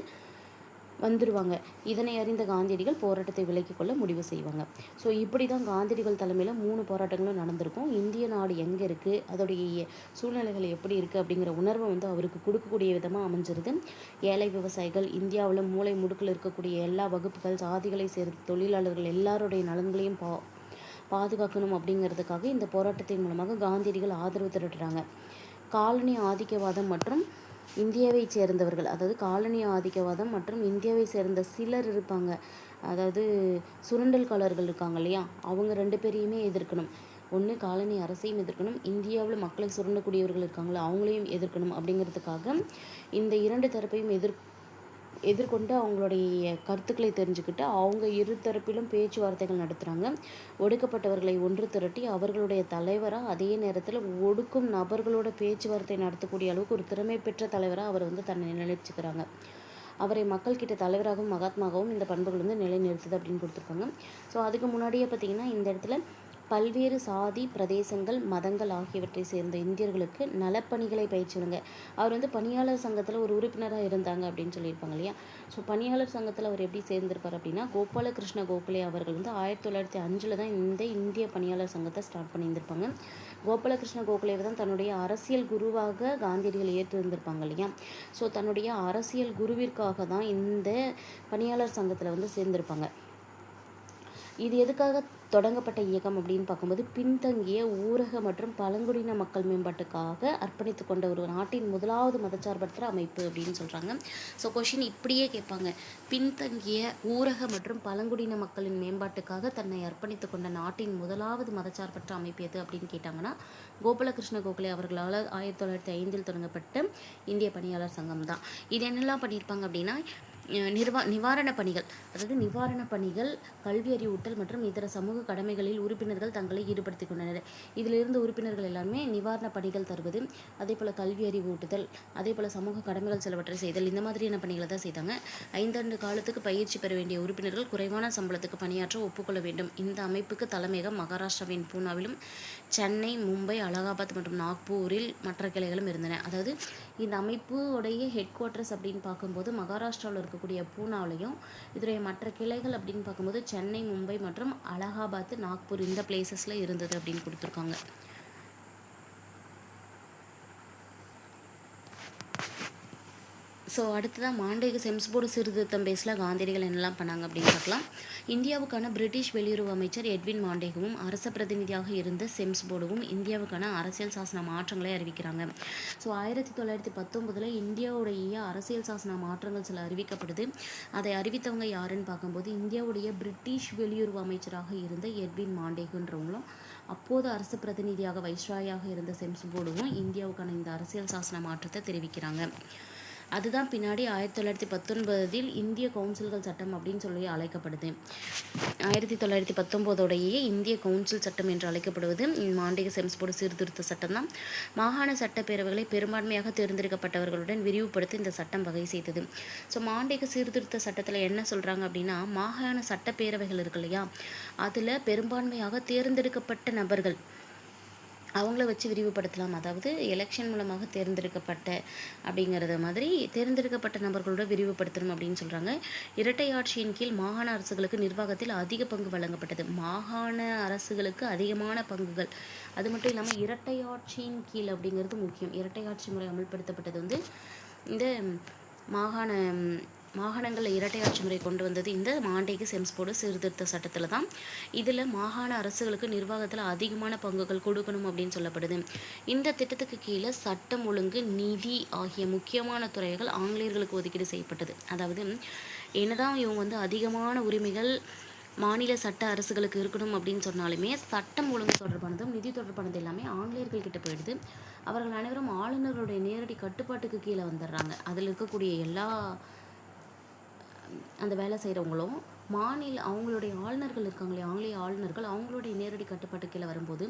A: வந்துடுவாங்க. இதனை அறிந்த காந்தியடிகள் போராட்டத்தை விலக்கிக் கொள்ள முடிவு செய்வாங்க. ஸோ இப்படி தான் காந்தியடிகள் தலைமையில் 3 போராட்டங்களும் நடந்திருக்கும். இந்திய நாடு எங்கே இருக்குது, அதோடைய சூழ்நிலைகள் எப்படி இருக்குது அப்படிங்கிற உணர்வை வந்து அவருக்கு கொடுக்கக்கூடிய விதமாக அமைஞ்சிருது. ஏழை விவசாயிகள், இந்தியாவில் மூலை முடுக்கில் இருக்கக்கூடிய எல்லா வகுப்புகள், சாதிகளை சேர்ந்த தொழிலாளர்கள் எல்லாருடைய நலன்களையும் பாதுகாக்கணும் அப்படிங்கிறதுக்காக இந்த போராட்டத்தின் மூலமாக காந்தியடிகள் ஆதரவு திரட்டுறாங்க. காலனி ஆதிக்கவாதம் மற்றும் இந்தியாவை சேர்ந்தவர்கள், அதாவது காலனி ஆதிக்கவாதம் மற்றும் இந்தியாவை சேர்ந்த சிலர் இருப்பாங்க, அதாவது சுரண்டல்காரர்கள் இருக்காங்க இல்லையா, அவங்க 2 பேரையுமே எதிர்க்கணும். ஒன்று காலனி அரசையும் எதிர்க்கணும், இந்தியாவில் மக்களை சுரண்டக்கூடியவர்கள் இருக்காங்களோ அவங்களையும் எதிர்க்கணும். அப்படிங்கிறதுக்காக இந்த 2 தரப்பையும் எதிர்கொண்டு அவங்களுடைய கருத்துக்களை தெரிஞ்சுக்கிட்டு அவங்க இரு தரப்பிலும் பேச்சுவார்த்தைகள் நடத்துகிறாங்க. ஒடுக்கப்பட்டவர்களை ஒன்று திரட்டி அவர்களுடைய தலைவராக, அதே நேரத்தில் ஒடுக்கும் நபர்களோட பேச்சுவார்த்தை நடத்தக்கூடிய அளவுக்கு ஒரு திறமை பெற்ற தலைவராக அவர் வந்து தன்னை நிலைச்சுக்கிறாங்க. அவரை மக்கள்கிட்ட தலைவராகவும் மகாத்மாகவும் இந்த பண்புகள் வந்து நிலைநிறுத்துது அப்படின்னு கொடுத்துருக்காங்க. ஸோ அதுக்கு முன்னாடியே பார்த்திங்கன்னா இந்த இடத்துல பல்வேறு சாதி, பிரதேசங்கள், மதங்கள் ஆகியவற்றை சேர்ந்த இந்தியர்களுக்கு நலப்பணிகளை பயிற்சிடுங்க. அவர் வந்து பணியாளர் சங்கத்தில் ஒரு உறுப்பினராக இருந்தாங்க அப்படின்னு சொல்லியிருப்பாங்க இல்லையா. ஸோ பணியாளர் சங்கத்தில் அவர் எப்படி சேர்ந்திருப்பார் அப்படின்னா, கோபாலகிருஷ்ண கோகலே அவர்கள் வந்து 1905 தான் இந்த இந்திய பணியாளர் சங்கத்தை ஸ்டார்ட் பண்ணியிருந்திருப்பாங்க. கோபாலகிருஷ்ண கோகலேவை தான் தன்னுடைய அரசியல் குருவாக காந்தியடிகள் ஏற்றிருந்திருப்பாங்க இல்லையா. ஸோ தன்னுடைய அரசியல் குருவிற்காக தான் இந்த பணியாளர் சங்கத்தில் வந்து சேர்ந்திருப்பாங்க. இது எதுக்காக தொடங்கப்பட்ட இயக்கம் அப்படின்னு பார்க்கும்போது, பின்தங்கிய ஊரக மற்றும் பழங்குடியின மக்கள் மேம்பாட்டுக்காக அர்ப்பணித்து கொண்ட ஒரு நாட்டின் முதலாவது மதச்சார்பற்ற அமைப்பு அப்படின்னு சொல்கிறாங்க. ஸோ கொஷின் இப்படியே கேட்பாங்க, பின்தங்கிய ஊரக மற்றும் பழங்குடியின மக்களின் மேம்பாட்டுக்காக தன்னை அர்ப்பணித்து கொண்ட நாட்டின் முதலாவது மதச்சார்பற்ற அமைப்பு எது அப்படின்னு கேட்டாங்கன்னா, கோபாலகிருஷ்ண கோகலே அவர்களால் 1905 தொடங்கப்பட்ட இந்திய பணியாளர் சங்கம் தான். இது என்னெல்லாம் பண்ணியிருப்பாங்க அப்படின்னா, நிவாரண பணிகள், அதாவது நிவாரண பணிகள், கல்வி அறிவூட்டல் மற்றும் இதர சமூக கடமைகளில் உறுப்பினர்கள் தங்களை ஈடுபடுத்திக் கொண்டனர். இதிலிருந்து உறுப்பினர்கள் எல்லாமே நிவாரண பணிகள் தருவது, அதே போல் கல்வி அறிவூட்டுதல், அதே போல் சமூக கடமைகள் சிலவற்றை செய்தல், இந்த மாதிரியான பணிகளை தான் செய்தாங்க. 5 ஆண்டு காலத்துக்கு பயிற்சி பெற வேண்டிய உறுப்பினர்கள் குறைவான சம்பளத்துக்கு பணியாற்ற ஒப்புக்கொள்ள வேண்டும். இந்த அமைப்புக்கு தலைமையகம் மகாராஷ்டிராவின் பூனாவிலும், சென்னை, மும்பை, அலகாபாத் மற்றும் நாக்பூரில் மற்ற கிளைகளும் இருந்தன. அதாவது இந்த அமைப்புடைய ஹெட் குவார்ட்டர்ஸ் அப்படின்னு பார்க்கும்போது மகாராஷ்டிராவில் இருக்கக்கூடிய பூனாவிலையும், இதோடைய மற்ற கிளைகள் அப்படின்னு பார்க்கும்போது சென்னை, மும்பை மற்றும் அலகாபாத், நாக்பூர் இந்த பிளேசஸில் இருந்தது அப்படின்னு கொடுத்துருக்காங்க. ஸோ அடுத்ததான் மாண்டேக செம்ஸ் போர்டு சீர்திருத்தம் பேஸில் காந்தியடிகள் என்னெல்லாம் பண்ணாங்க அப்படின்னு பார்க்கலாம். இந்தியாவுக்கான பிரிட்டிஷ் வெளியுறவு அமைச்சர் எட்வின் மாண்டேகவும் அரச பிரதிநிதியாக இருந்த செம்ஸ் போர்டுவும் இந்தியாவுக்கான அரசியல் சாசன மாற்றங்களை அறிவிக்கிறாங்க. ஸோ 1919 இந்தியாவுடைய அரசியல் சாசன மாற்றங்கள் சில அறிவிக்கப்படுது. அதை அறிவித்தவங்க யாருன்னு பார்க்கும்போது இந்தியாவுடைய பிரிட்டிஷ் வெளியுறவு அமைச்சராக இருந்த எட்வின் மாண்டேகுன்றவங்களும் அப்போது அரசு பிரதிநிதியாக வைஸ்ராயாக இருந்த செம்ஸ் போர்டுவும் இந்தியாவுக்கான இந்த அரசியல் சாசன மாற்றத்தை தெரிவிக்கிறாங்க. அதுதான் பின்னாடி 1919 இந்திய கவுன்சில்கள் சட்டம் அப்படின்னு சொல்லி அழைக்கப்படுது. 1919 இந்திய கவுன்சில் சட்டம் என்று அழைக்கப்படுவது மாண்டேக செம்ஸ் போர்டு சீர்திருத்த சட்டம் தான். மாகாண சட்டப்பேரவைகளை பெரும்பான்மையாக தேர்ந்தெடுக்கப்பட்டவர்களுடன் விரிவுபடுத்த இந்த சட்டம் வகை செய்தது. ஸோ மாண்டேக சீர்திருத்த சட்டத்தில் என்ன சொல்கிறாங்க அப்படின்னா, மாகாண சட்டப்பேரவைகள் இருக்கு இல்லையா, அதில் பெரும்பான்மையாக தேர்ந்தெடுக்கப்பட்ட நபர்கள் அவங்கள வச்சு விரிவுபடுத்தலாம். அதாவது எலெக்ஷன் மூலமாக தேர்ந்தெடுக்கப்பட்ட அப்படிங்கிறத மாதிரி தேர்ந்தெடுக்கப்பட்ட நபர்களோட விரிவுபடுத்தணும் அப்படின்னு சொல்கிறாங்க. இரட்டை ஆட்சியின் கீழ் மாகாண அரசுகளுக்கு நிர்வாகத்தில் அதிக பங்கு வழங்கப்பட்டது. மாகாண அரசுகளுக்கு அதிகமான பங்குகள். அது மட்டும் இல்லாமல் இரட்டை ஆட்சியின் கீழ் அப்படிங்கிறது முக்கியம். இரட்டை ஆட்சி முறை அமல்படுத்தப்பட்டது இந்த மாகாணங்களில் இரட்டை ஆட்சி முறை கொண்டு வந்தது இந்த மாண்டேக செம்ஸ் போர்டு சீர்திருத்த சட்டத்தில் தான். இதில் மாகாண அரசுகளுக்கு நிர்வாகத்தில் அதிகமான பங்குகள் கொடுக்கணும் அப்படின்னு சொல்லப்படுது. இந்த திட்டத்துக்கு கீழே சட்டம், ஒழுங்கு, நிதி ஆகிய முக்கியமான துறைகள் ஆங்கிலேயர்களுக்கு ஒதுக்கீடு செய்யப்பட்டது. அதாவது என்னதான் இவங்க அதிகமான உரிமைகள் மாநில சட்ட அரசுகளுக்கு இருக்கணும் அப்படின்னு சொன்னாலுமே சட்டம் ஒழுங்கு தொடர்பானதும் நிதி தொடர்பானது எல்லாமே ஆங்கிலேயர்கள் கிட்ட போயிடுது. அவர்கள் அனைவரும் ஆளுநர்களுடைய நேரடி கட்டுப்பாட்டுக்கு கீழே வந்துடுறாங்க. அதில் இருக்கக்கூடிய எல்லா அந்த வேலை செய்கிறவங்களும் அவங்களுடைய ஆளுநர்கள் இருக்காங்களே, ஆங்கிலேய ஆளுநர்கள், அவங்களுடைய நேரடி கட்டுப்பாட்டு கீழே வரும்போது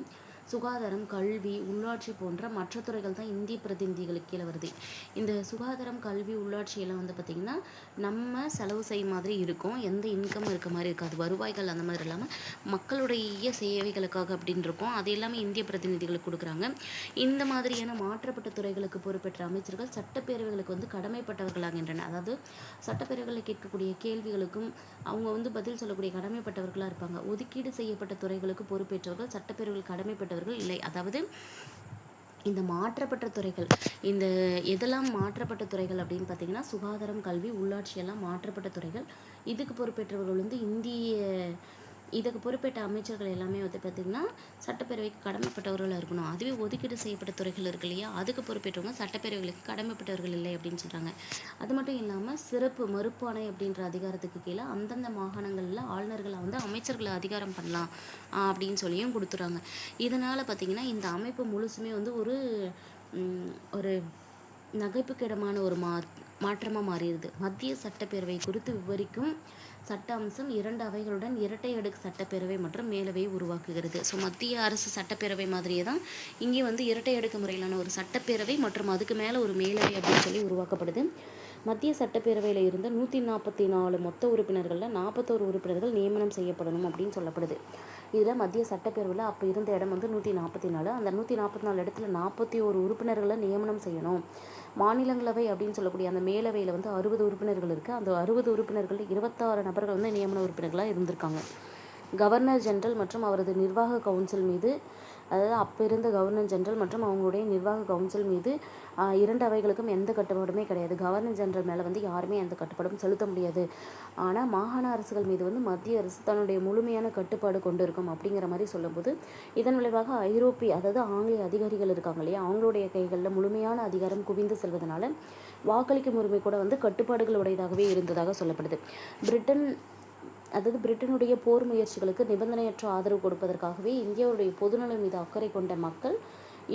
A: சுகாதாரம், கல்வி, உள்ளாட்சி போன்ற மற்ற துறைகள் தான் இந்திய பிரதிநிதிகளுக்கு கீழே வருது. இந்த சுகாதாரம், கல்வி, உள்ளாட்சியெல்லாம் பார்த்திங்கன்னா நம்ம செலவு செய்யும் மாதிரி இருக்கும். எந்த இன்கம் இருக்க மாதிரி இருக்காது. வருவாய்கள் அந்த மாதிரி இல்லாமல் மக்களுடைய சேவைகளுக்காக அப்படின்னு இருக்கும். அது எல்லாமே இந்திய பிரதிநிதிகளுக்கு கொடுக்குறாங்க. இந்த மாதிரியான மாற்றப்பட்ட துறைகளுக்கு பொறுப்பேற்ற அமைச்சர்கள் சட்டப்பேரவைகளுக்கு கடமைப்பட்டவர்களாகின்றனர். அதாவது சட்டப்பேரவைகளில் கேட்கக்கூடிய கேள்விகளுக்கும் அவங்க பதில் சொல்லக்கூடிய கடமைப்பட்டவர்களாக இருப்பாங்க. ஒதுக்கீடு செய்யப்பட்ட துறைகளுக்கு பொறுப்பேற்றவர்கள் சட்டப்பேரவைகள் கடமைப்பட்டவர்கள் இல்லை. அதாவது இந்த மாற்றப்பட்ட துறைகள், இந்த எதெல்லாம் மாற்றப்பட்ட துறைகள் அப்படின்னு பார்த்தீங்கன்னா சுகாதாரம், கல்வி, உள்ளாட்சி எல்லாம் மாற்றப்பட்ட துறைகள். இதுக்கு பொறுப்பேற்றவர்கள் இதுக்கு பொறுப்பேற்ற அமைச்சர்கள் எல்லாமே பார்த்திங்கன்னா சட்டப்பேரவைக்கு கடமைப்பட்டவர்களாக இருக்கணும். அதுவே ஒதுக்கீடு செய்யப்பட்ட துறைகள் இருக்கு இல்லையா, அதுக்கு பொறுப்பேற்றவங்க சட்டப்பேரவைகளுக்கு கடமைப்பட்டவர்கள் இல்லை அப்படின்னு சொல்கிறாங்க. அது மட்டும் இல்லாமல் சிறப்பு மறுப்பாணை அப்படின்ற அதிகாரத்துக்கு கீழே அந்தந்த மாகாணங்களில் ஆளுநர்களை அமைச்சர்களை அதிகாரம் பண்ணலாம் அப்படின்னு சொல்லியும் கொடுத்துறாங்க. இதனால் பார்த்திங்கன்னா இந்த அமைப்பு முழுசுமே ஒரு நகைப்புக்கிடமான ஒரு மாற்றமாக மாறிடுது. மத்திய சட்டப்பேரவை குறித்து விவரிக்கும் சட்ட அம்சம் 2 அவைகளுடன் இரட்டை அடுக்கு சட்டப்பேரவை மற்றும் மேலவையை உருவாக்குகிறது. ஸோ மத்திய அரசு சட்டப்பேரவை மாதிரியே தான் இங்கே இரட்டை அடுக்கு முறையிலான ஒரு சட்டப்பேரவை மற்றும் அதுக்கு மேலே ஒரு மேலவை அப்படின்னு சொல்லி உருவாக்கப்படுது. மத்திய சட்டப்பேரவையில் இருந்த 144 மொத்த உறுப்பினர்களில் 41 உறுப்பினர்கள் நியமனம் செய்யப்படணும் அப்படின்னு சொல்லப்படுது. இதில் மத்திய சட்டப்பேரவையில் அப்போ இருந்த இடம் 144. அந்த 144 இடத்துல 41 உறுப்பினர்களை நியமனம் செய்யணும். மாநிலங்களவை அப்படின்னு சொல்லக்கூடிய அந்த மேலவையில் 60 உறுப்பினர்கள் இருக்குது. அந்த 60 உறுப்பினர்களில் 26 நபர்கள் நியமன உறுப்பினர்களாக இருந்திருக்காங்க. கவர்னர் ஜெனரல் மற்றும் அவரது நிர்வாக கவுன்சில் மீது, அதாவது அப்போ இருந்த கவர்னர் ஜெனரல் மற்றும் அவங்களுடைய நிர்வாக கவுன்சில் மீது 2 அவைகளுக்கும் எந்த கட்டுப்பாடுமே கிடையாது. கவர்னர் ஜெனரல் மேலே யாருமே எந்த கட்டுப்பாடும் செலுத்த முடியாது. ஆனால் மாகாண அரசுகள் மீது மத்திய அரசு தன்னுடைய முழுமையான கட்டுப்பாடு கொண்டு இருக்கும் அப்படிங்கிற மாதிரி சொல்லும்போது இதன் விளைவாக அதாவது ஆங்கிலேய அதிகாரிகள் இருக்காங்க இல்லையா, அவங்களுடைய கைகளில் முழுமையான அதிகாரம் குவிந்து செல்வதனால வாக்களிக்கும் உரிமை கூட கட்டுப்பாடுகள் உடையதாகவே இருந்ததாக சொல்லப்படுது. பிரிட்டனுடைய போர் முயற்சிகளுக்கு நிபந்தனையற்ற ஆதரவு கொடுப்பதற்காகவே இந்தியாவுடைய பொதுநலன் மீது அக்கறை கொண்ட மக்கள்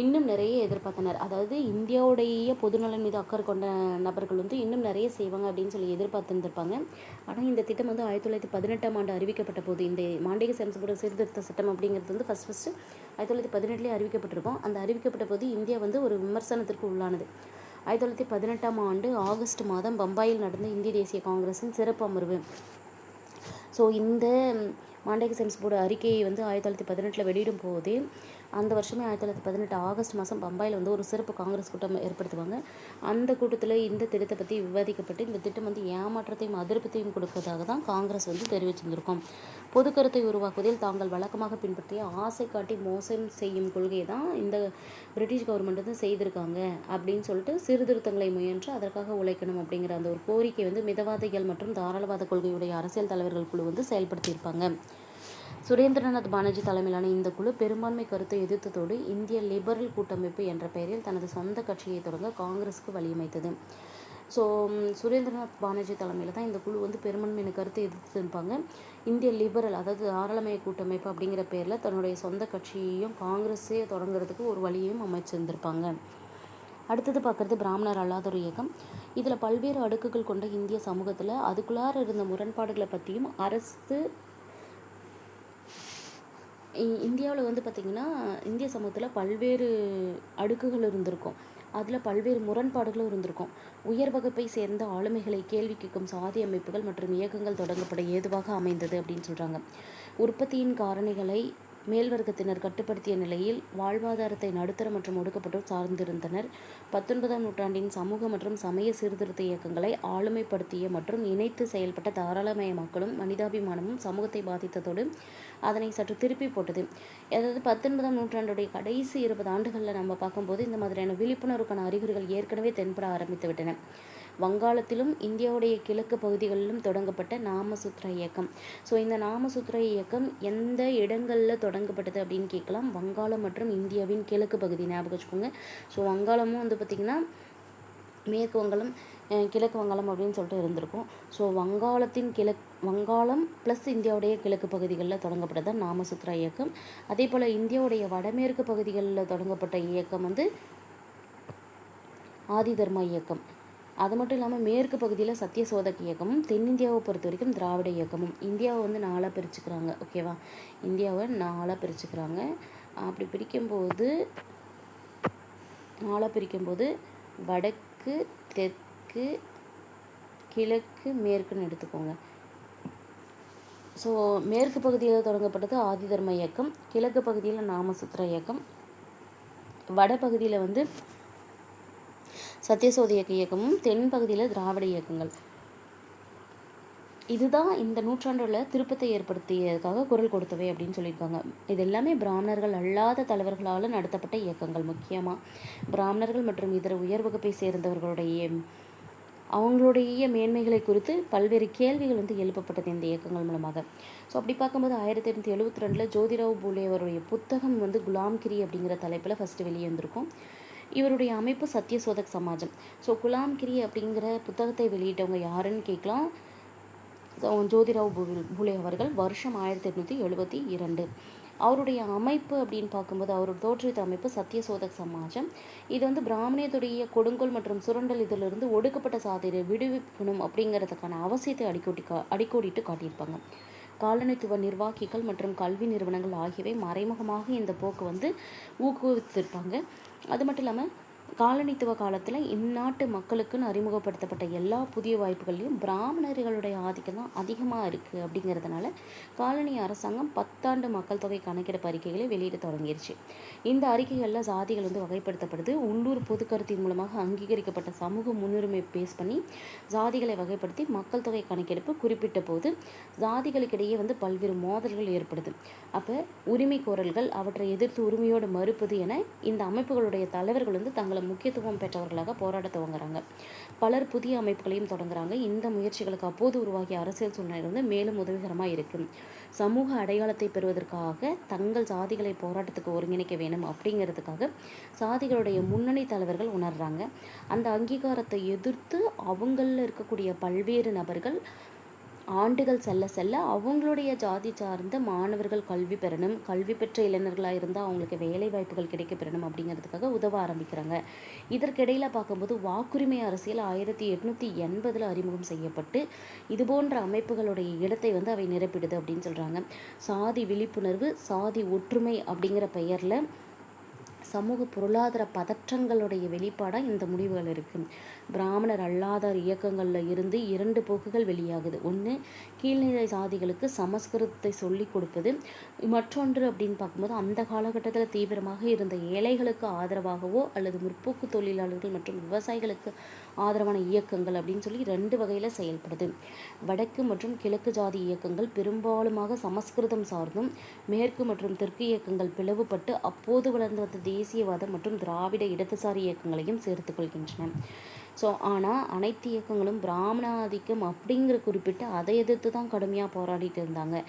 A: இன்னும் நிறைய எதிர்பார்த்தனர். அதாவது இந்தியாவுடைய பொதுநலன் மீது அக்கறை கொண்ட நபர்கள் இன்னும் நிறைய செய்வாங்க அப்படின்னு சொல்லி எதிர்பார்த்துருந்துருப்பாங்க. ஆனால் இந்த திட்டம் 1918ஆம் ஆண்டு அறிவிக்கப்பட்ட போது இந்த மாண்டேக செம்ஸ் போர்டு சீர்திருத்த சட்டம் அப்படிங்கிறது ஃபஸ்ட்டு 1918 அறிவிக்கப்பட்டிருக்கும். அந்த அறிவிக்கப்பட்ட போது இந்தியா ஒரு விமர்சனத்திற்கு உள்ளானது. 1918ஆம் ஆண்டு ஆகஸ்ட் மாதம் பம்பாயில் நடந்த இந்திய தேசிய காங்கிரஸின் சிறப்பு அமர்வு. ஸோ இந்த மாண்டேக சென்ஸ் போர்டு அறிக்கையை வந்து 1918 வெளியிடும் போதே அந்த வருஷமே 1918 ஆகஸ்ட் மாதம் பம்பாயில் வந்து ஒரு சிறப்பு காங்கிரஸ் கூட்டம் ஏற்படுத்துவாங்க. அந்த கூட்டத்தில் இந்த திட்டத்தை பற்றி விவாதிக்கப்பட்டு இந்த திட்டம் வந்து ஏமாற்றத்தையும் அதிருப்தியையும் கொடுப்பதாக தான் காங்கிரஸ் வந்து தெரிவிச்சிருந்திருக்கும். பொது கருத்தை உருவாக்குவதில் தாங்கள் வழக்கமாக பின்பற்றிய ஆசை காட்டி மோசம் செய்யும் கொள்கையை தான் இந்த பிரிட்டிஷ் கவர்மெண்ட் வந்து செய்திருக்காங்க அப்படின்னு சொல்லிட்டு சீர்திருத்தங்களை முயன்று அதற்காக உழைக்கணும் அப்படிங்கிற அந்த ஒரு கோரிக்கை வந்து மிதவாதிகள் மற்றும் தாராளவாத கொள்கையுடைய அரசியல் தலைவர்கள் குழு வந்து செயல்படுத்தியிருப்பாங்க. சுரேந்திரநாத் பானர்ஜி தலைமையிலான இந்த குழு பெரும்பான்மை கருத்தை எதிர்த்ததோடு இந்திய லிபரல் கூட்டமைப்பு என்ற பெயரில் தனது சொந்த கட்சியை தொடங்க காங்கிரஸுக்கு வழியமைத்தது. ஸோ சுரேந்திரநாத் பானர்ஜி தலைமையில் தான் இந்த குழு வந்து பெரும்பான்மையான கருத்தை எதிர்த்துருப்பாங்க. இந்திய லிபரல் அதாவது தாராளமய கூட்டமைப்பு அப்படிங்கிற பேரில் தன்னுடைய சொந்த கட்சியையும் காங்கிரஸே தொடங்குறதுக்கு ஒரு வழியையும் அமைச்சிருந்திருப்பாங்க. அடுத்தது பார்க்குறது பிராமணர் அல்லாத ஒரு இயக்கம். இதில் பல்வேறு அடுக்குகள் கொண்ட இந்திய சமூகத்தில் அதுக்குள்ளார இருந்த முரண்பாடுகளை பற்றியும் அரசு இந்தியாவில் வந்து பார்த்திங்கன்னா இந்திய சமூகத்தில் பல்வேறு அடுக்குகள் இருந்திருக்கும். அதில் பல்வேறு முரண்பாடுகளும் இருந்திருக்கும். உயர் வகுப்பை சேர்ந்த ஆளுமைகளை கேள்வி கேட்கும் சாதி அமைப்புகள் மற்றும் இயக்கங்கள் தொடங்கப்பட ஏதுவாக அமைந்தது அப்படின்னு சொல்கிறாங்க. உற்பத்தியின் காரணிகளை மேல்வர்க்கத்தினர் கட்டுப்படுத்திய நிலையில் வாழ்வாதாரத்தை நடுத்தர மற்றும் ஒடுக்கப்பட்டோர் சார்ந்திருந்தனர். 19ஆம் நூற்றாண்டின் சமூக மற்றும் சமய சீர்திருத்த இயக்கங்களை ஆளுமைப்படுத்திய மற்றும் இணைத்து செயல்பட்ட தாராளமய மக்களும் மனிதாபிமானமும் சமூகத்தை பாதித்ததோடு அதனை சற்று திருப்பி போட்டது. அதாவது 19ஆம் நூற்றாண்டுடைய கடைசி 20 ஆண்டுகளில் நம்ம பார்க்கும்போது இந்த மாதிரியான விழிப்புணர்வுக்கான அறிகுறிகள் ஏற்கனவே தென்பட ஆரம்பித்து விட்டன. வங்காளத்திலும் இந்தியாவுடைய கிழக்கு பகுதிகளிலும் தொடங்கப்பட்ட நாமசூத்ர இயக்கம். ஸோ இந்த நாமசூத்ர இயக்கம் எந்த இடங்களில் தொடங்கப்பட்டது அப்படின்னு கேட்கலாம். வங்காளம் மற்றும் இந்தியாவின் கிழக்கு பகுதி ஞாபகம் வச்சுக்கோங்க. ஸோ வங்காளமும் வந்து பார்த்திங்கன்னா மேற்கு வங்காளம் கிழக்கு வங்காளம் அப்படின்னு சொல்லிட்டு இருந்திருக்கும். ஸோ வங்காளம் ப்ளஸ் இந்தியாவுடைய கிழக்கு பகுதிகளில் தொடங்கப்பட்டது நாமசூத்ரா இயக்கம். அதே போல் இந்தியாவுடைய வடமேற்கு பகுதிகளில் தொடங்கப்பட்ட இயக்கம் வந்து ஆதி தர்மா இயக்கம். அது மட்டும் இல்லாமல் மேற்கு பகுதியில் சத்தியசோதக் இயக்கமும் தென்னிந்தியாவை பொறுத்த வரைக்கும் திராவிட இயக்கமும். இந்தியாவை வந்து 4ஆக பிரிச்சுக்கிறாங்க. ஓகேவா, இந்தியாவை 4ஆக பிரிச்சுக்கிறாங்க. அப்படி பிரிக்கும்போது வடக்கு தெற்கு கிழக்கு மேற்குன்னு எடுத்துக்கோங்க. ஸோ மேற்கு பகுதியில் தொடங்கப்பட்டது ஆதி தர்ம இயக்கம், கிழக்கு பகுதியில் நாமசூத்ர இயக்கம், வடபகுதியில் வந்து சத்தியசோதக இயக்கமும், தென் பகுதியில் திராவிட இயக்கங்கள். இதுதான் இந்த நூற்றாண்டுல திருப்பத்தை ஏற்படுத்தியதுக்காக குரல் கொடுத்தவை அப்படின்னு சொல்லியிருக்காங்க. இது எல்லாமே பிராமணர்கள் அல்லாத தலைவர்களால் நடத்தப்பட்ட இயக்கங்கள். முக்கியமாக பிராமணர்கள் மற்றும் இதர உயர் வகுப்பை சேர்ந்தவர்களுடைய அவங்களுடைய மேன்மைகளை குறித்து பல்வேறு கேள்விகள் வந்து எழுப்பப்பட்டது இந்த இயக்கங்கள் மூலமாக. ஸோ அப்படி பார்க்கும்போது 1872 ஜோதிராவ் பூலே அவருடைய புத்தகம் வந்து குலாம்கிரி அப்படிங்கிற தலைப்பில் ஃபஸ்ட்டு வெளியே வந்திருக்கும். இவருடைய அமைப்பு சத்தியசோதக் சமாஜம். ஸோ குலாம்கிரி அப்படிங்கிற புத்தகத்தை வெளியிட்டவங்க யாருன்னு கேட்கலாம். ஜோதிராவ் பூலே அவர்கள். வருஷம் 1872. அவருடைய அமைப்பு அப்படின்னு பார்க்கும்போது அவரோட தோற்றுவித்த அமைப்பு சத்தியசோதக் சமாஜம். இது வந்து பிராமணியத்துடைய கொடுங்கோல் மற்றும் சுரண்டல் இதிலிருந்து ஒடுக்கப்பட்ட சாதியை விடுவிக்கணும் அப்படிங்கிறதுக்கான அவசியத்தை அடிக்கோடிட்டு காட்டியிருப்பாங்க. காலனித்துவ நிர்வாகிகள் மற்றும் கல்வி நிறுவனங்கள் ஆகியவை மறைமுகமாக இந்த போக்கு வந்து ஊக்குவித்திருப்பாங்க. அது மட்டும் இல்லாமல் காலனித்துவ காலத்தில் இந்நாட்டு மக்களுக்குன்னு அறிமுகப்படுத்தப்பட்ட எல்லா புதிய வாய்ப்புகள்லையும் பிராமணர்களுடைய ஆதிக்கம் தான் அதிகமாக இருக்குது. அப்படிங்கிறதுனால காலனி அரசாங்கம் 10 ஆண்டு மக்கள் தொகை கணக்கெடுப்பு அறிக்கைகளை வெளியிட தொடங்கிருச்சு. இந்த அறிக்கைகளில் சாதிகள் வந்து வகைப்படுத்தப்படுது. உள்ளூர் பொது கருத்தின் மூலமாக அங்கீகரிக்கப்பட்ட சமூக முன்னுரிமை பேஸ் பண்ணி சாதிகளை வகைப்படுத்தி மக்கள் தொகை கணக்கெடுப்பு குறிப்பிட்ட போது சாதிகளுக்கிடையே வந்து பல்வேறு மோதல்கள் ஏற்படுது. அப்போ உரிமை கோரல்கள், அவற்றை எதிர்த்து உரிமையோடு மறுப்பது என இந்த அமைப்புகளுடைய தலைவர்கள் வந்து தங்களை முக்கியத்துவம் பெற்றவர்களாக போராட துவங்குறாங்க. பலர் புதிய அமைப்புகளையும் தொடங்குறாங்க. இந்த முயற்சிகளுக்கு அப்போது உருவாகிய அரசியல் சூழ்நிலை வந்து மேலும் உதவிகரமாக இருக்கு. சமூக அடையாளத்தை பெறுவதற்காக தங்கள் சாதிகளை போராட்டத்துக்கு ஒருங்கிணைக்க வேணும் அப்படிங்கிறதுக்காக சாதிகளுடைய முன்னணி தலைவர்கள் உணர்றாங்க. அந்த அங்கீகாரத்தை எதிர்த்து அவங்களில் இருக்கக்கூடிய பல்வேறு நபர்கள் ஆண்டுகள் செல்ல செல்ல அவங்களுடைய ஜாதி சார்ந்த மாணவர்கள் கல்வி பெறணும், கல்வி பெற்ற இளைஞர்களாக இருந்தால் அவங்களுக்கு வேலை வாய்ப்புகள் கிடைக்க பெறணும் அப்படிங்கிறதுக்காக உதவ ஆரம்பிக்கிறாங்க. இதற்கிடையில் பார்க்கும்போது வாக்குரிமை அரசியல் 1880 அறிமுகம் செய்யப்பட்டு இது போன்ற அமைப்புகளுடைய இடத்தை வந்து அவை நிரப்பிடுது அப்படின்னு சொல்கிறாங்க. சாதி விழிப்புணர்வு, சாதி ஒற்றுமை அப்படிங்கிற பெயரில் சமூக பொருளாதார பதற்றங்களுடைய வெளிப்பாடாக இந்த முடிவுகள் இருக்குது. பிராமணர் அல்லாதார் இயக்கங்களில் இருந்து 2 போக்குகள் வெளியாகுது. ஒன்று, கீழ்நிலை சாதிகளுக்கு சமஸ்கிருதத்தை சொல்லிக் கொடுப்பது. மற்றொன்று அப்படின்னு பார்க்கும்போது அந்த காலகட்டத்தில் தீவிரமாக இருந்த ஏழைகளுக்கு ஆதரவாகவோ அல்லது முற்போக்கு தொழிலாளர்கள் மற்றும் விவசாயிகளுக்கு ஆதரவான இயக்கங்கள் அப்படின்னு சொல்லி 2 வகையில் செயல்படுது. வடக்கு மற்றும் கிழக்கு ஜாதி இயக்கங்கள் பெரும்பாலுமாக சமஸ்கிருதம் சார்ந்தும், மேற்கு மற்றும் தெற்கு இயக்கங்கள் பிளவுபட்டு அப்போது வளர்ந்து வந்த தேசியவாதம் மற்றும் திராவிட இடதுசாரி இயக்கங்களையும் சேர்த்துக் கொள்கின்றன. ஆனால் அனைத்து இயக்கங்களும் பிராமண ஆதிக்கம் அப்படிங்கிற குறிப்பிட்டு அதை எதிர்த்து தான் கடுமையாக போராடிட்டு இருந்தாங்க.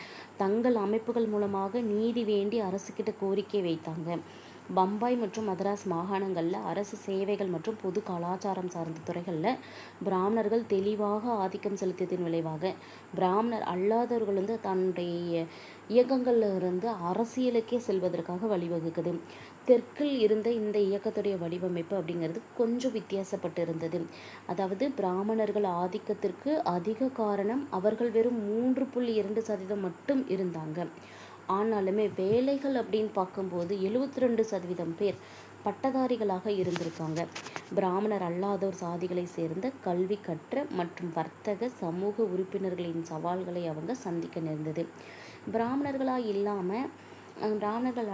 A: தங்கள் அமைப்புகள் மூலமாக நீதி வேண்டி அரசுக்கிட்ட கோரிக்கை வைத்தாங்க. பம்பாய் மற்றும் மதராஸ் மாகாணங்களில் அரசு சேவைகள் மற்றும் பொது கலாச்சாரம் சார்ந்த துறைகளில் பிராமணர்கள் தெளிவாக ஆதிக்கம் செலுத்தியதன் விளைவாக பிராமணர் அல்லாதவர்கள் வந்து தன்னுடைய இயக்கங்களில் இருந்து அரசியலுக்கே செல்வதற்காக வழிவகுக்குது. தெற்கில் இருந்த இந்த இயக்கத்துடைய வடிவமைப்பு அப்படிங்கிறது கொஞ்சம் வித்தியாசப்பட்டு இருந்தது. அதாவது பிராமணர்கள் ஆதிக்கத்திற்கு அதிக காரணம் அவர்கள் வெறும் 3.2% மட்டும் இருந்தாங்க. ஆனாலுமே வேலைகள் அப்படின்னு பார்க்கும்போது 72% பேர் பட்டதாரிகளாக இருந்திருக்காங்க. பிராமணர் அல்லாதோர் சாதிகளை சேர்ந்த கல்வி கற்ற மற்றும் வர்த்தக சமூக உறுப்பினர்களின் சவால்களை அவங்க சந்திக்க நேர்ந்தது. பிராமணர்கள்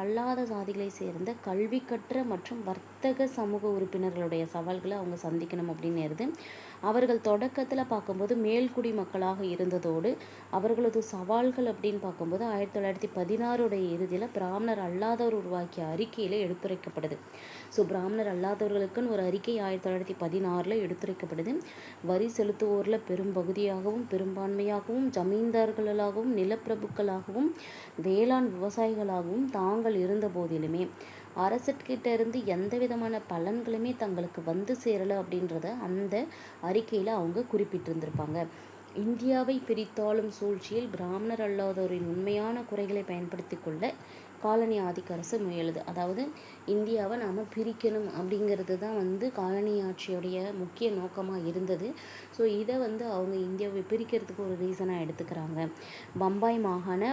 A: அல்லாத சாதிகளை சேர்ந்த கல்வி கற்ற மற்றும் வர்த்தக சமூக உறுப்பினர்களுடைய சவால்களை அவங்க சந்திக்கணும் அப்படின்னு அவர்கள் தொடக்கத்தில் பார்க்கும்போது மேல்குடி மக்களாக இருந்ததோடு அவர்களது சவால்கள் அப்படின்னு பார்க்கும்போது 1916 இறுதியில் பிராமணர் அல்லாதவர் உருவாக்கிய அறிக்கையில் எடுத்துரைக்கப்படுது. பிராமணர் அல்லாதவர்களுக்குன்னு ஒரு அறிக்கை 1916 எடுத்துரைக்கப்படுது. வரி செலுத்துவோரில் பெரும் பகுதியாகவும் பெரும்பான்மையாகவும் ஜமீன்தார்களாகவும் நிலப்பிரபுக்களாகவும் வேளாண் விவசாயிகளாகவும் தாங்கள் இருந்த போதிலுமே அரசுகிட்ட இருந்து எந்த விதமான பலன்களுமே தங்களுக்கு வந்து சேரலை அப்படின்றத அந்த அறிக்கையில் அவங்க குறிப்பிட்டிருந்திருப்பாங்க. இந்தியாவை பிரித்தாளும் சூழ்ச்சியில் பிராமணர் அல்லாதோரின் உண்மையான குறைகளை பயன்படுத்தி கொள்ள காலனி ஆதிக்க அரசு முயலுது. அதாவது இந்தியாவை நாம் பிரிக்கணும் அப்படிங்கிறது தான் காலனி ஆட்சியுடைய முக்கிய நோக்கமாக இருந்தது. இதை அவங்க இந்தியாவை பிரிக்கிறதுக்கு ஒரு ரீசனாக எடுத்துக்கிறாங்க. பம்பாய் மாகாண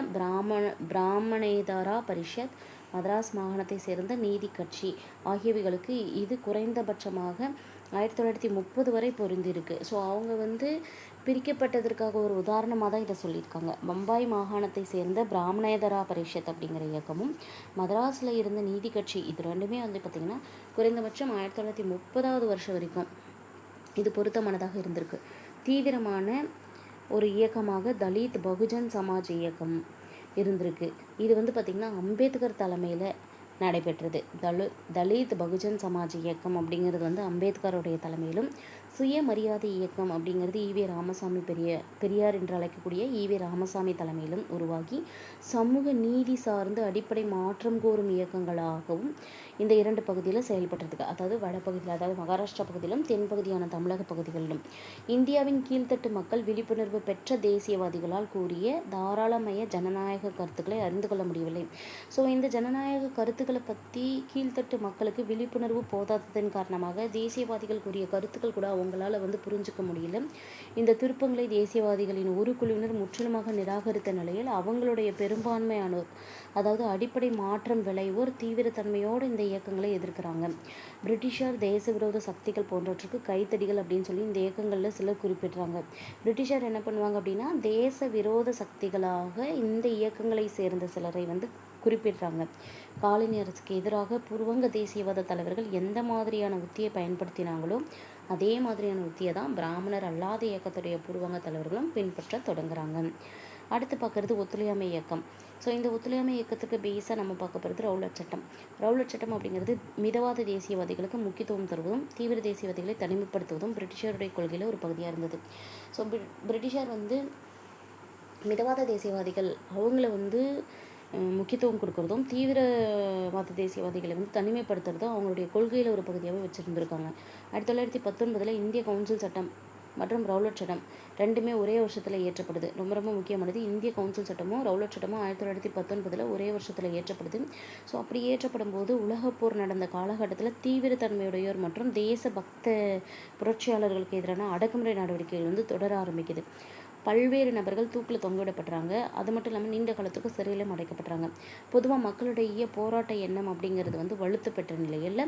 A: பிராமணேதரா பரிஷத், மதராஸ் மாகாணத்தை சேர்ந்த நீதி கட்சி ஆகியவைகளுக்கு இது குறைந்தபட்சமாக 1930 வரை பொருந்திருக்கு. அவங்க பிரிக்கப்பட்டதற்காக ஒரு உதாரணமாக தான் இதை சொல்லியிருக்காங்க. பம்பாய் மாகாணத்தை சேர்ந்த பிராமணேதரா பரிஷத் அப்படிங்கிற இயக்கமும் மதராஸில் இருந்த நீதி கட்சி இது ரெண்டுமே பார்த்திங்கன்னா குறைந்தபட்சம் 1930 வருஷம் வரைக்கும் இது பொருத்தமானதாக இருந்திருக்கு. தீவிரமான ஒரு இயக்கமாக தலித் பகுஜன் சமாஜ் இயக்கம் இருந்திருக்கு. இது பார்த்திங்கன்னா அம்பேத்கர் தலைமையில் நடைபெற்றது. தலித் பகுஜன் சமாஜ் இயக்கம் அப்படிங்கிறது அம்பேத்கருடைய தலைமையிலும், சுயமரியாதை இயக்கம் அப்படிங்கிறது ஈவே ராமசாமி பெரியார் என்று அழைக்கக்கூடிய ஈவே ராமசாமி தலைமையிலும் உருவாகி சமூக நீதி சார்ந்து அடிப்படை மாற்றம் கோரும் இயக்கங்களாகவும் இந்த 2 பகுதியில் செயல்பட்டிருக்கு. அதாவது வடபகுதியில், அதாவது மகாராஷ்டிரா பகுதியிலும் தென்பகுதியான தமிழக பகுதிகளிலும் இந்தியாவின் கீழ்த்தட்டு மக்கள் விழிப்புணர்வு பெற்ற தேசியவாதிகளால் கூறிய தாராளமய ஜனநாயக கருத்துக்களை அறிந்து கொள்ள முடியவில்லை. இந்த ஜனநாயக கருத்துக்களை பற்றி கீழ்த்தட்டு மக்களுக்கு விழிப்புணர்வு போதாததன் காரணமாக தேசியவாதிகள் கூறிய கருத்துக்கள் கூட அவங்களால புரிஞ்சுக்க முடியல. இந்த திருப்பங்களை தேசியவாதிகளின் ஒரு குழுவினர் முற்றிலுமாக நிராகரித்த நிலையில் அவங்களுடைய பெரும்பான்மையானோர், அதாவது அடிப்படை மாற்றம் விளைவோர் தீவிரத்தன்மையோடு இந்த இயக்கங்களை எதிர்க்கிறாங்க. பிரிட்டிஷார், தேச விரோத சக்திகள் போன்றவற்றுக்கு கைத்தடிகள் அப்படின்னு சொல்லி இந்த இயக்கங்களில் சிலர் குறிப்பிடுறாங்க. பிரிட்டிஷார் என்ன பண்ணுவாங்க அப்படின்னா தேச விரோத சக்திகளாக இந்த இயக்கங்களை சேர்ந்த சிலரை குறிப்பிடுறாங்க. காலனி அரசுக்கு எதிராக பூர்வங்க தேசியவாத தலைவர்கள் எந்த மாதிரியான உத்தியை பயன்படுத்தினாங்களோ அதே மாதிரியான உத்தியை தான் பிராமணர் அல்லாத இயக்கத்துடைய பூர்வங்க தலைவர்களும் பின்பற்ற தொடங்குறாங்க. அடுத்து பார்க்குறது ஒத்துழையாமை இயக்கம். இந்த ஒத்துழையாமை இயக்கத்துக்கு பேஸாக நம்ம பார்க்க போகிறது ரவுலட் சட்டம். ரவுலட் சட்டம் அப்படிங்கிறது மிதவாத தேசியவாதிகளுக்கு முக்கியத்துவம் தருவதும் தீவிர தேசியவாதிகளை தனிமைப்படுத்துவதும் பிரிட்டிஷாருடைய கொள்கையில் ஒரு பகுதியாக இருந்தது. பிரிட்டிஷார் மிதவாத தேசியவாதிகள் அவங்கள முக்கியத்துவம் கொடுக்கறதும் தீவிரவாத தேசியவாதிகளை தனிமைப்படுத்துறதும் அவங்களுடைய கொள்கையில் ஒரு பகுதியாகவே வச்சுருந்துருக்காங்க. 1919 இந்திய கவுன்சில் சட்டம் மற்றும் ரவுலட் சட்டம் ரெண்டுமே ஒரே வருஷத்தில் இயற்றப்படுது. ரொம்ப முக்கியமானது. இந்திய கவுன்சில் சட்டமும் ரவுலட் சட்டமும் 1919 ஒரே வருஷத்தில் இயற்றப்படுது. அப்படி ஏற்றப்படும் போது உலகப்போர் நடந்த காலகட்டத்தில் தீவிரத்தன்மையுடையோர் மற்றும் தேச பக்த புரட்சியாளர்களுக்கு எதிரான அடக்குமுறை நடவடிக்கைகள் தொடர ஆரம்பிக்குது. பல்வேறு நபர்கள் தூக்கில் தொங்கவிடப்படுறாங்க. அது மட்டும் இல்லாமல் நீண்ட காலத்துக்கு சிறையிலும் அடைக்கப்படுறாங்க. பொதுவாக மக்களுடைய போராட்ட எண்ணம் அப்படிங்கிறது வந்து வலுத்து பெற்ற நிலையில்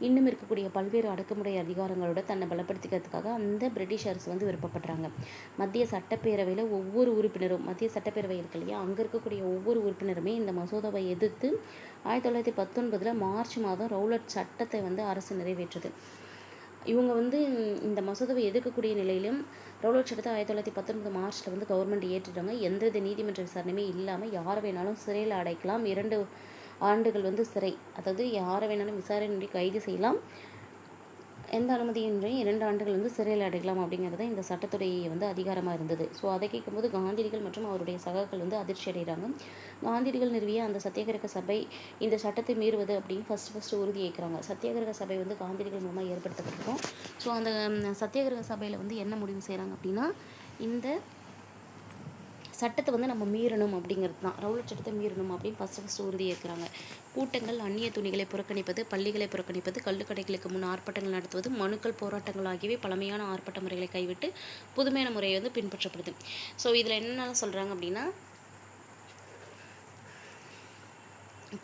A: இன்னும் இருக்கக்கூடிய பல்வேறு அடக்குமுறை அதிகாரங்களோட தன்னை பலப்படுத்திக்கிறதுக்காக அந்த பிரிட்டிஷ் அரசு வந்து விருப்பப்படுறாங்க. மத்திய சட்டப்பேரவையில் ஒவ்வொரு உறுப்பினரும், மத்திய சட்டப்பேரவை இருக்கு இல்லையா, அங்கே இருக்கக்கூடிய ஒவ்வொரு உறுப்பினருமே இந்த மசோதாவை எதிர்த்து 1919 மார்ச் மாதம் ரவுலட் சட்டத்தை வந்து அரசு நிறைவேற்றுது. இவங்க வந்து இந்த மசோதாவை எதிர்க்கக்கூடிய நிலையிலும் ரவுலட் சட்டத்தை 1919 மார்ச்சில் வந்து கவர்மெண்ட் ஏற்றுட்டாங்க. எந்தவித நீதிமன்ற விசாரணையுமே இல்லாமல் யாரை வேணாலும் சிறையில் அடைக்கலாம். 2 ஆண்டுகள் வந்து சிறை, அதாவது யாரை வேணாலும் விசாரணை கைது செய்யலாம். எந்த அனுமதியின்றையும் 2 ஆண்டுகள் வந்து சிறையில் அடைக்கலாம் அப்படிங்கிறது இந்த சட்டத்துடைய வந்து அதிகாரமாக இருந்தது. ஸோ அதை கேட்கும்போது காந்தியடிகள் மற்றும் அவருடைய சகாக்கள் வந்து அதிர்ச்சி அடைகிறாங்க. காந்தியடிகள் நிறுவிய அந்த சத்தியாகிரக சபை இந்த சட்டத்தை மீறுவது அப்படின்னு ஃபஸ்ட்டு உறுதி ஏற்கிறாங்க. சத்தியாகிரக சபை வந்து காந்தியடிகள் மூலமாக ஏற்படுத்தப்பட்டிருக்கும். ஸோ அந்த சத்தியாகிரக சபையில் வந்து என்ன முடிவு செய்கிறாங்க அப்படின்னா, இந்த சட்டத்தை வந்து நம்ம மீறணும் அப்படிங்கிறது தான், ரவுலட் சட்டத்தை மீறணும் அப்படின்னு ஃபஸ்ட்டு உறுதி ஏற்கிறாங்க. கூட்டங்கள், அந்நிய துணிகளை புறக்கணிப்பது, பள்ளிகளை புறக்கணிப்பது, கள்ளுக்கடைகளுக்கு முன் ஆர்ப்பாட்டங்கள் நடத்துவது, மனுக்கள், போராட்டங்கள் ஆகியவை பழமையான ஆர்ப்பாட்ட முறைகளை கைவிட்டு புதுமையான முறையை வந்து பின்பற்றப்படுது. ஸோ இதில் என்னென்ன சொல்கிறாங்க அப்படின்னா,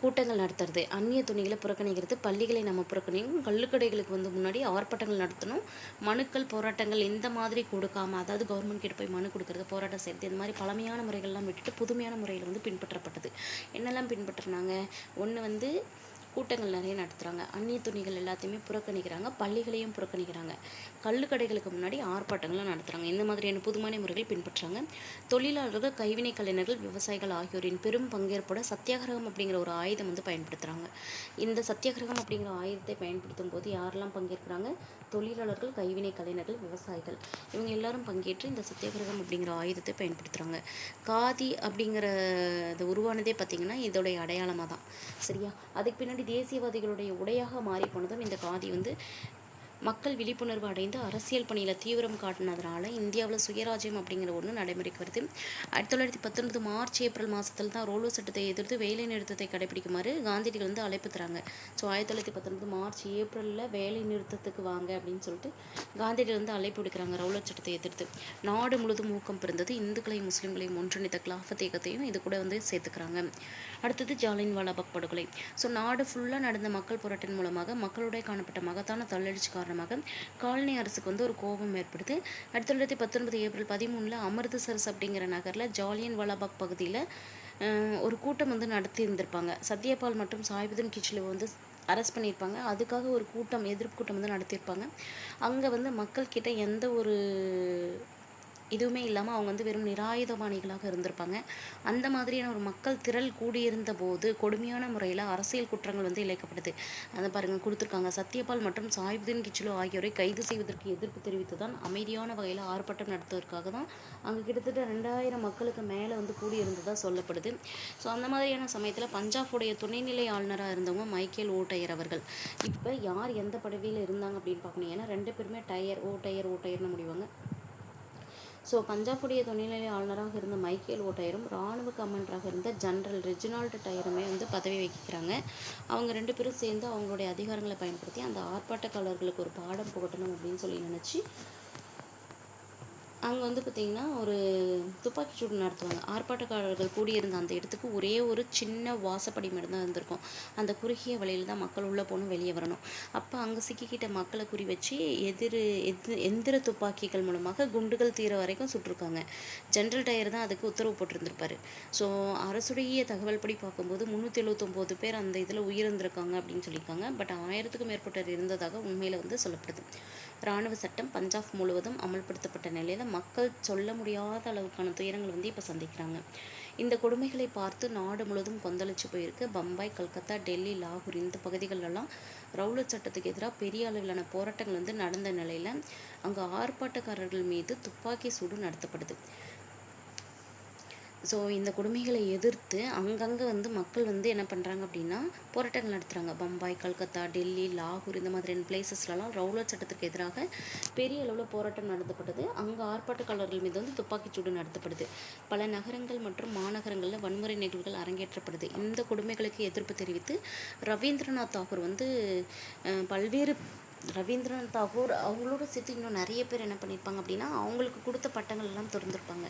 A: கூட்டங்கள் நடத்துறது, அந்நிய துணிகளை புறக்கணிக்கிறது, பள்ளிகளை நம்ம புறக்கணிக்கணும், கள்ளுக்கடைகளுக்கு வந்து முன்னாடி ஆர்ப்பாட்டங்கள் நடத்தணும், மனுக்கள், போராட்டங்கள் இந்த மாதிரி கொடுக்காம, அதாவது கவர்மெண்ட் கிட்ட போய் மனு கொடுக்கறது, போராட்டம் செய்கிறது, இந்த மாதிரி பழமையான முறைகள்லாம் விட்டுட்டு புதுமையான முறையில் வந்து பின்பற்றப்பட்டது. என்னெல்லாம் பின்பற்றினாங்க? ஒன்று வந்து கூட்டங்கள் நிறைய நடத்துகிறாங்க, அந்நிய துணிகள் எல்லாத்தையுமே புறக்கணிக்கிறாங்க, பள்ளிகளையும் புறக்கணிக்கிறாங்க, கள்ளுக்கடைகளுக்கு முன்னாடி ஆர்ப்பாட்டங்கள்லாம் நடத்துகிறாங்க. இந்த மாதிரியான புதுமையான முறைகள் பின்பற்றுறாங்க. தொழிலாளர்கள், கைவினை கலைஞர்கள், விவசாயிகள் ஆகியோரின் பெரும் பங்கேற்போட சத்தியாகிரகம் அப்படிங்கிற ஒரு ஆயுதம் வந்து பயன்படுத்துகிறாங்க. இந்த சத்தியாகிரகம் அப்படிங்கிற ஆயுதத்தை பயன்படுத்தும் போது யாரெல்லாம் பங்கேற்கிறாங்க? தொழிலாளர்கள், கைவினை கலைஞர்கள், விவசாயிகள், இவங்க எல்லாரும் பங்கேற்று இந்த சத்தியாகிரகம் அப்படிங்கிற ஆயுதத்தை பயன்படுத்துகிறாங்க. காதி அப்படிங்கிற இது உருவானதே பார்த்திங்கன்னா இதோடைய அடையாளமாக தான். சரியா? அதுக்கு பின்னாடி தேசியவாதிகளுடைய உடையாக மாறி போனதும் இந்த காதி வந்து மக்கள் விழிப்புணர்வு அடைந்து அரசியல் பணியில் தீவிரம் காட்டினதுனால இந்தியாவில் சுயராஜ்யம் அப்படிங்கிற ஒன்று நடைமுறைக்கு வருது. 1919 மார்ச் ஏப்ரல் மாதத்தில் தான் ரோலோ சட்டத்தை எதிர்த்து வேலை நிறுத்தத்தை கடைபிடிக்குமாறு காந்தியடிகள் வந்து அழைப்பு தராங்க. ஸோ 1919 மார்ச் ஏப்ரலில் வேலை நிறுத்தத்துக்கு வாங்க அப்படின்னு சொல்லிட்டு காந்தியடிகள் வந்து அழைப்பு விடுக்கிறாங்க ரவுலோ சட்டத்தை எதிர்த்து. நாடு முழுதும் ஊக்கம் பிறந்தது. இந்துக்களையும் முஸ்லீம்களையும் ஒன்றிணைத்த கிலாஃபத் இயக்கத்தையும் இது கூட வந்து சேர்த்துக்கிறாங்க. அடுத்தது ஜாலியன்வாலாபாக் படுகொலை. ஸோ நாடு ஃபுல்லாக நடந்த மக்கள் போராட்டம் மூலமாக மக்களுடைய காணப்பட்ட மகத்தான தள்ளெழுச்சி காரணமாக காலனி அரசுக்கு வந்து ஒரு கோபம் ஏற்படுது. 1919 ஏப்ரல் 13 அமிர்தசரஸ் அப்படிங்கிற நகரில் ஜாலியன்வாலாபாக் பகுதியில் ஒரு கூட்டம் வந்து நடத்தி இருந்திருப்பாங்க. சத்யபால் மற்றும் சாய்புதீன் கிச்லுவை வந்து அரெஸ்ட் பண்ணியிருப்பாங்க. அதுக்காக ஒரு கூட்டம், எதிர்ப்பு கூட்டம் வந்து நடத்தியிருப்பாங்க. அங்கே வந்து மக்கள்கிட்ட எந்த ஒரு இதுவுமே இல்லாமல் அவங்க வந்து வெறும் நிராயுதபாணிகளாக இருந்திருப்பாங்க. அந்த மாதிரியான ஒரு மக்கள் திரள் கூடியிருந்த போது கொடுமையான முறையில் அரசியல் குற்றங்கள் வந்து இழைக்கப்படுது. அதை பாருங்கள் கொடுத்துருக்காங்க. சத்யபால் மற்றும் சாய்புதீன் கிச்லு ஆகியோரை கைது செய்வதற்கு எதிர்ப்பு தெரிவித்து தான் அமைதியான வகையில் ஆர்ப்பாட்டம் நடத்துவதற்காக தான் அங்கே கிட்டத்தட்ட 2000 மக்களுக்கு மேலே வந்து கூடியிருந்ததாக சொல்லப்படுது. ஸோ அந்த மாதிரியான சமயத்தில் பஞ்சாபுடைய துணைநிலை ஆளுநராக இருந்தவங்க மைக்கேல் ஓட்டையர் அவர்கள். இப்போ யார் எந்த பதவியில் இருந்தாங்க அப்படின்னு பார்க்கணும். ஏன்னா 2 பேருமே ஓட்டையர்னு முடிவாங்க. ஸோ பஞ்சாபுடைய துணைநிலை ஆளுநராக இருந்த மைக்கேல் ஓட்டையரும் இராணுவ கமாண்டராக இருந்த ஜெனரல் ரெஜினால்டு டயருமே வந்து பதவி வகிக்கிறாங்க. அவங்க 2 பேரும் சேர்ந்து அவங்களுடைய அதிகாரங்களை பயன்படுத்தி அந்த ஆர்ப்பாட்டக்காரர்களுக்கு ஒரு பாடம் புகட்டணும் அப்படின்னு சொல்லி நினச்சி அங்கே வந்து பார்த்திங்கன்னா ஒரு துப்பாக்கி சூடு நடத்துவாங்க. ஆர்ப்பாட்டக்காரர்கள் கூடியிருந்த அந்த இடத்துக்கு ஒரே ஒரு சின்ன வாசப்படி மட்டும் தான் இருந்திருக்கும். அந்த குறுகிய வழியில் தான் மக்கள் உள்ளே போகணும், வெளியே வரணும். அப்போ அங்கே சிக்கிக்கிட்ட மக்களை குறி வச்சு எந்திர துப்பாக்கிகள் மூலமாக குண்டுகள் தீர வரைக்கும் சுட்டிருக்காங்க. ஜெனரல் டயர் தான் அதுக்கு உத்தரவு போட்டிருந்திருப்பார். ஸோ அரசுடைய தகவல் படி பார்க்கும்போது 379 பேர் அந்த இதில் உயிரிழந்திருக்காங்க அப்படின்னு சொல்லியிருக்காங்க. பட் 1000க்கும் மேற்பட்டவர் இருந்ததாக உண்மையில் வந்து சொல்லப்படுது. இராணுவ சட்டம் பஞ்சாப் முழுவதும் அமல்படுத்தப்பட்ட நிலையில் மக்கள் சொல்ல முடியாத அளவுக்கான துயரங்கள் வந்து இப்போ சந்திக்கிறாங்க. இந்த கொடுமைகளை பார்த்து நாடு முழுவதும் கொந்தளிச்சு போயிருக்கு. பம்பாய், கல்கத்தா, டெல்லி, லாகூர் இந்த பகுதிகளெல்லாம் ரவுலட் சட்டத்துக்கு எதிராக பெரிய அளவிலான போராட்டங்கள் வந்து நடந்த நிலையில் அங்கே ஆர்ப்பாட்டக்காரர்கள் மீது துப்பாக்கி சூடு நடத்தப்படுது. ஸோ இந்த கொடுமைகளை எதிர்த்து அங்கங்கே வந்து மக்கள் வந்து என்ன பண்ணுறாங்க அப்படின்னா போராட்டங்கள் நடத்துகிறாங்க. பம்பாய், கல்கத்தா, டெல்லி, லாகூர் இந்த மாதிரியான பிளேசஸ்லாம் ரவுலட் சட்டத்துக்கு எதிராக பெரிய அளவில் போராட்டம் நடத்தப்பட்டது. அங்கே ஆர்ப்பாட்டக்காரர்கள் மீது வந்து துப்பாக்கிச்சூடு நடத்தப்படுது. பல நகரங்கள் மற்றும் மாநகரங்களில் வன்முறை நிகழ்வுகள் அரங்கேற்றப்படுது. இந்த கொடுமைகளுக்கு எதிர்ப்பு தெரிவித்து ரவீந்திரநாத் தாகூர் வந்து பல்வேறு ரவீந்திரநாத் தாகூர் அவங்களோட சேர்த்து இன்னும் நிறைய பேர் என்ன பண்ணியிருப்பாங்க அப்படின்னா அவங்களுக்கு கொடுத்த பட்டங்கள் எல்லாம் திறந்திருப்பாங்க.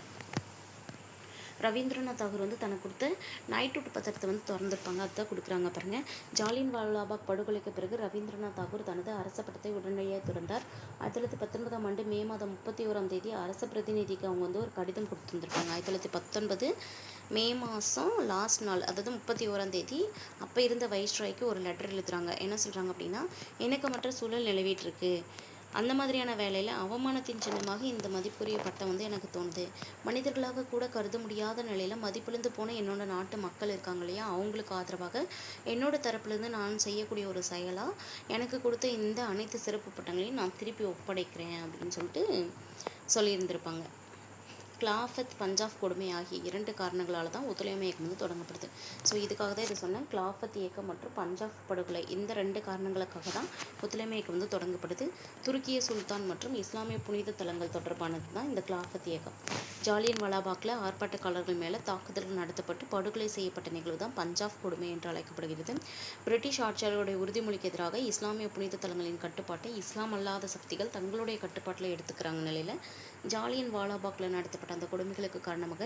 A: ரவீந்திரநாத் தாகூர் வந்து தனக்கு கொடுத்த நைட்வுட் பத்திரத்தை வந்து திறந்திருப்பாங்க. அதுதான் கொடுக்குறாங்க பாருங்கள். ஜாலியன் வாலாபாக் படுகொலைக்கு பிறகு ரவீந்திரநாத் தாகூர் தனது அரச பட்டத்தை உடனடியாக திறந்தார். 1919ஆம் ஆண்டு மே மாதம் 31ஆம் தேதி அரச பிரதிநிதிக்கு அவங்க வந்து ஒரு கடிதம் கொடுத்துருந்துருப்பாங்க. 1919 மே மாதம் லாஸ்ட் நாள், அதாவது 31ஆம் தேதி அப்போ இருந்த வைஸ்ராய்க்கு ஒரு லெட்டர் எழுதுறாங்க. என்ன சொல்கிறாங்க அப்படின்னா, இணக்கமற்ற சூழல் நிலவிட்டு இருக்கு. அந்த மாதிரியான வேலையில் அவமானத்தின் சின்னமாக இந்த மதிப்புரிய பட்டம் வந்து எனக்கு தோணுது. மனிதர்களாக கூட கருத முடியாத நிலையில் மதிப்பிழந்து போன என்னோட நாட்டு மக்கள் இருக்காங்க இல்லையா, அவங்களுக்கு ஆதரவாக என்னோட தரப்புலேருந்து நான் செய்யக்கூடிய ஒரு செயலாக எனக்கு கொடுத்த இந்த அனைத்து சிறப்பு பட்டங்களையும் நான் திருப்பி ஒப்படைக்கிறேன் அப்படின்னு சொல்லிட்டு சொல்லியிருந்திருப்பாங்க. கிலாஃபத், பஞ்சாப் கொடுமை ஆகிய 2 காரணங்களால் தான் ஒத்துழையாமை இயக்கம் வந்து தொடங்கப்படுது. ஸோ இதுக்காக தான் இதை சொன்னேன். கிலாஃபத் இயக்கம் மற்றும் பஞ்சாப் படுகொலை, இந்த 2 காரணங்களுக்காக தான் ஒத்துழையாமை இயக்கம் வந்து தொடங்கப்படுது. துருக்கிய சுல்தான் மற்றும் இஸ்லாமிய புனித தலங்கள் தொடர்பானது தான் இந்த கிலாஃபத் இயக்கம். ஜாலியன் வாலாபாக்கில் ஆர்ப்பாட்டக்காரர்கள் மேலே தாக்குதல்கள் நடத்தப்பட்டு படுகொலை செய்யப்பட்ட நிகழ்வு தான் பஞ்சாப் கொடுமை என்று அழைக்கப்படுகிறது. பிரிட்டிஷ் ஆட்சியாளர்களுடைய உறுதிமொழிக்கு எதிராக இஸ்லாமிய புனித தலங்களின் கட்டுப்பாட்டை இஸ்லாம் அல்லாத சக்திகள் தங்களுடைய கட்டுப்பாட்டில் எடுத்துக்கிறாங்க நிலையில் ஜாலியன் வாலாபாக்கில் நடத்தப்பட்ட அந்த கொடுமைகளுக்கு காரணமாக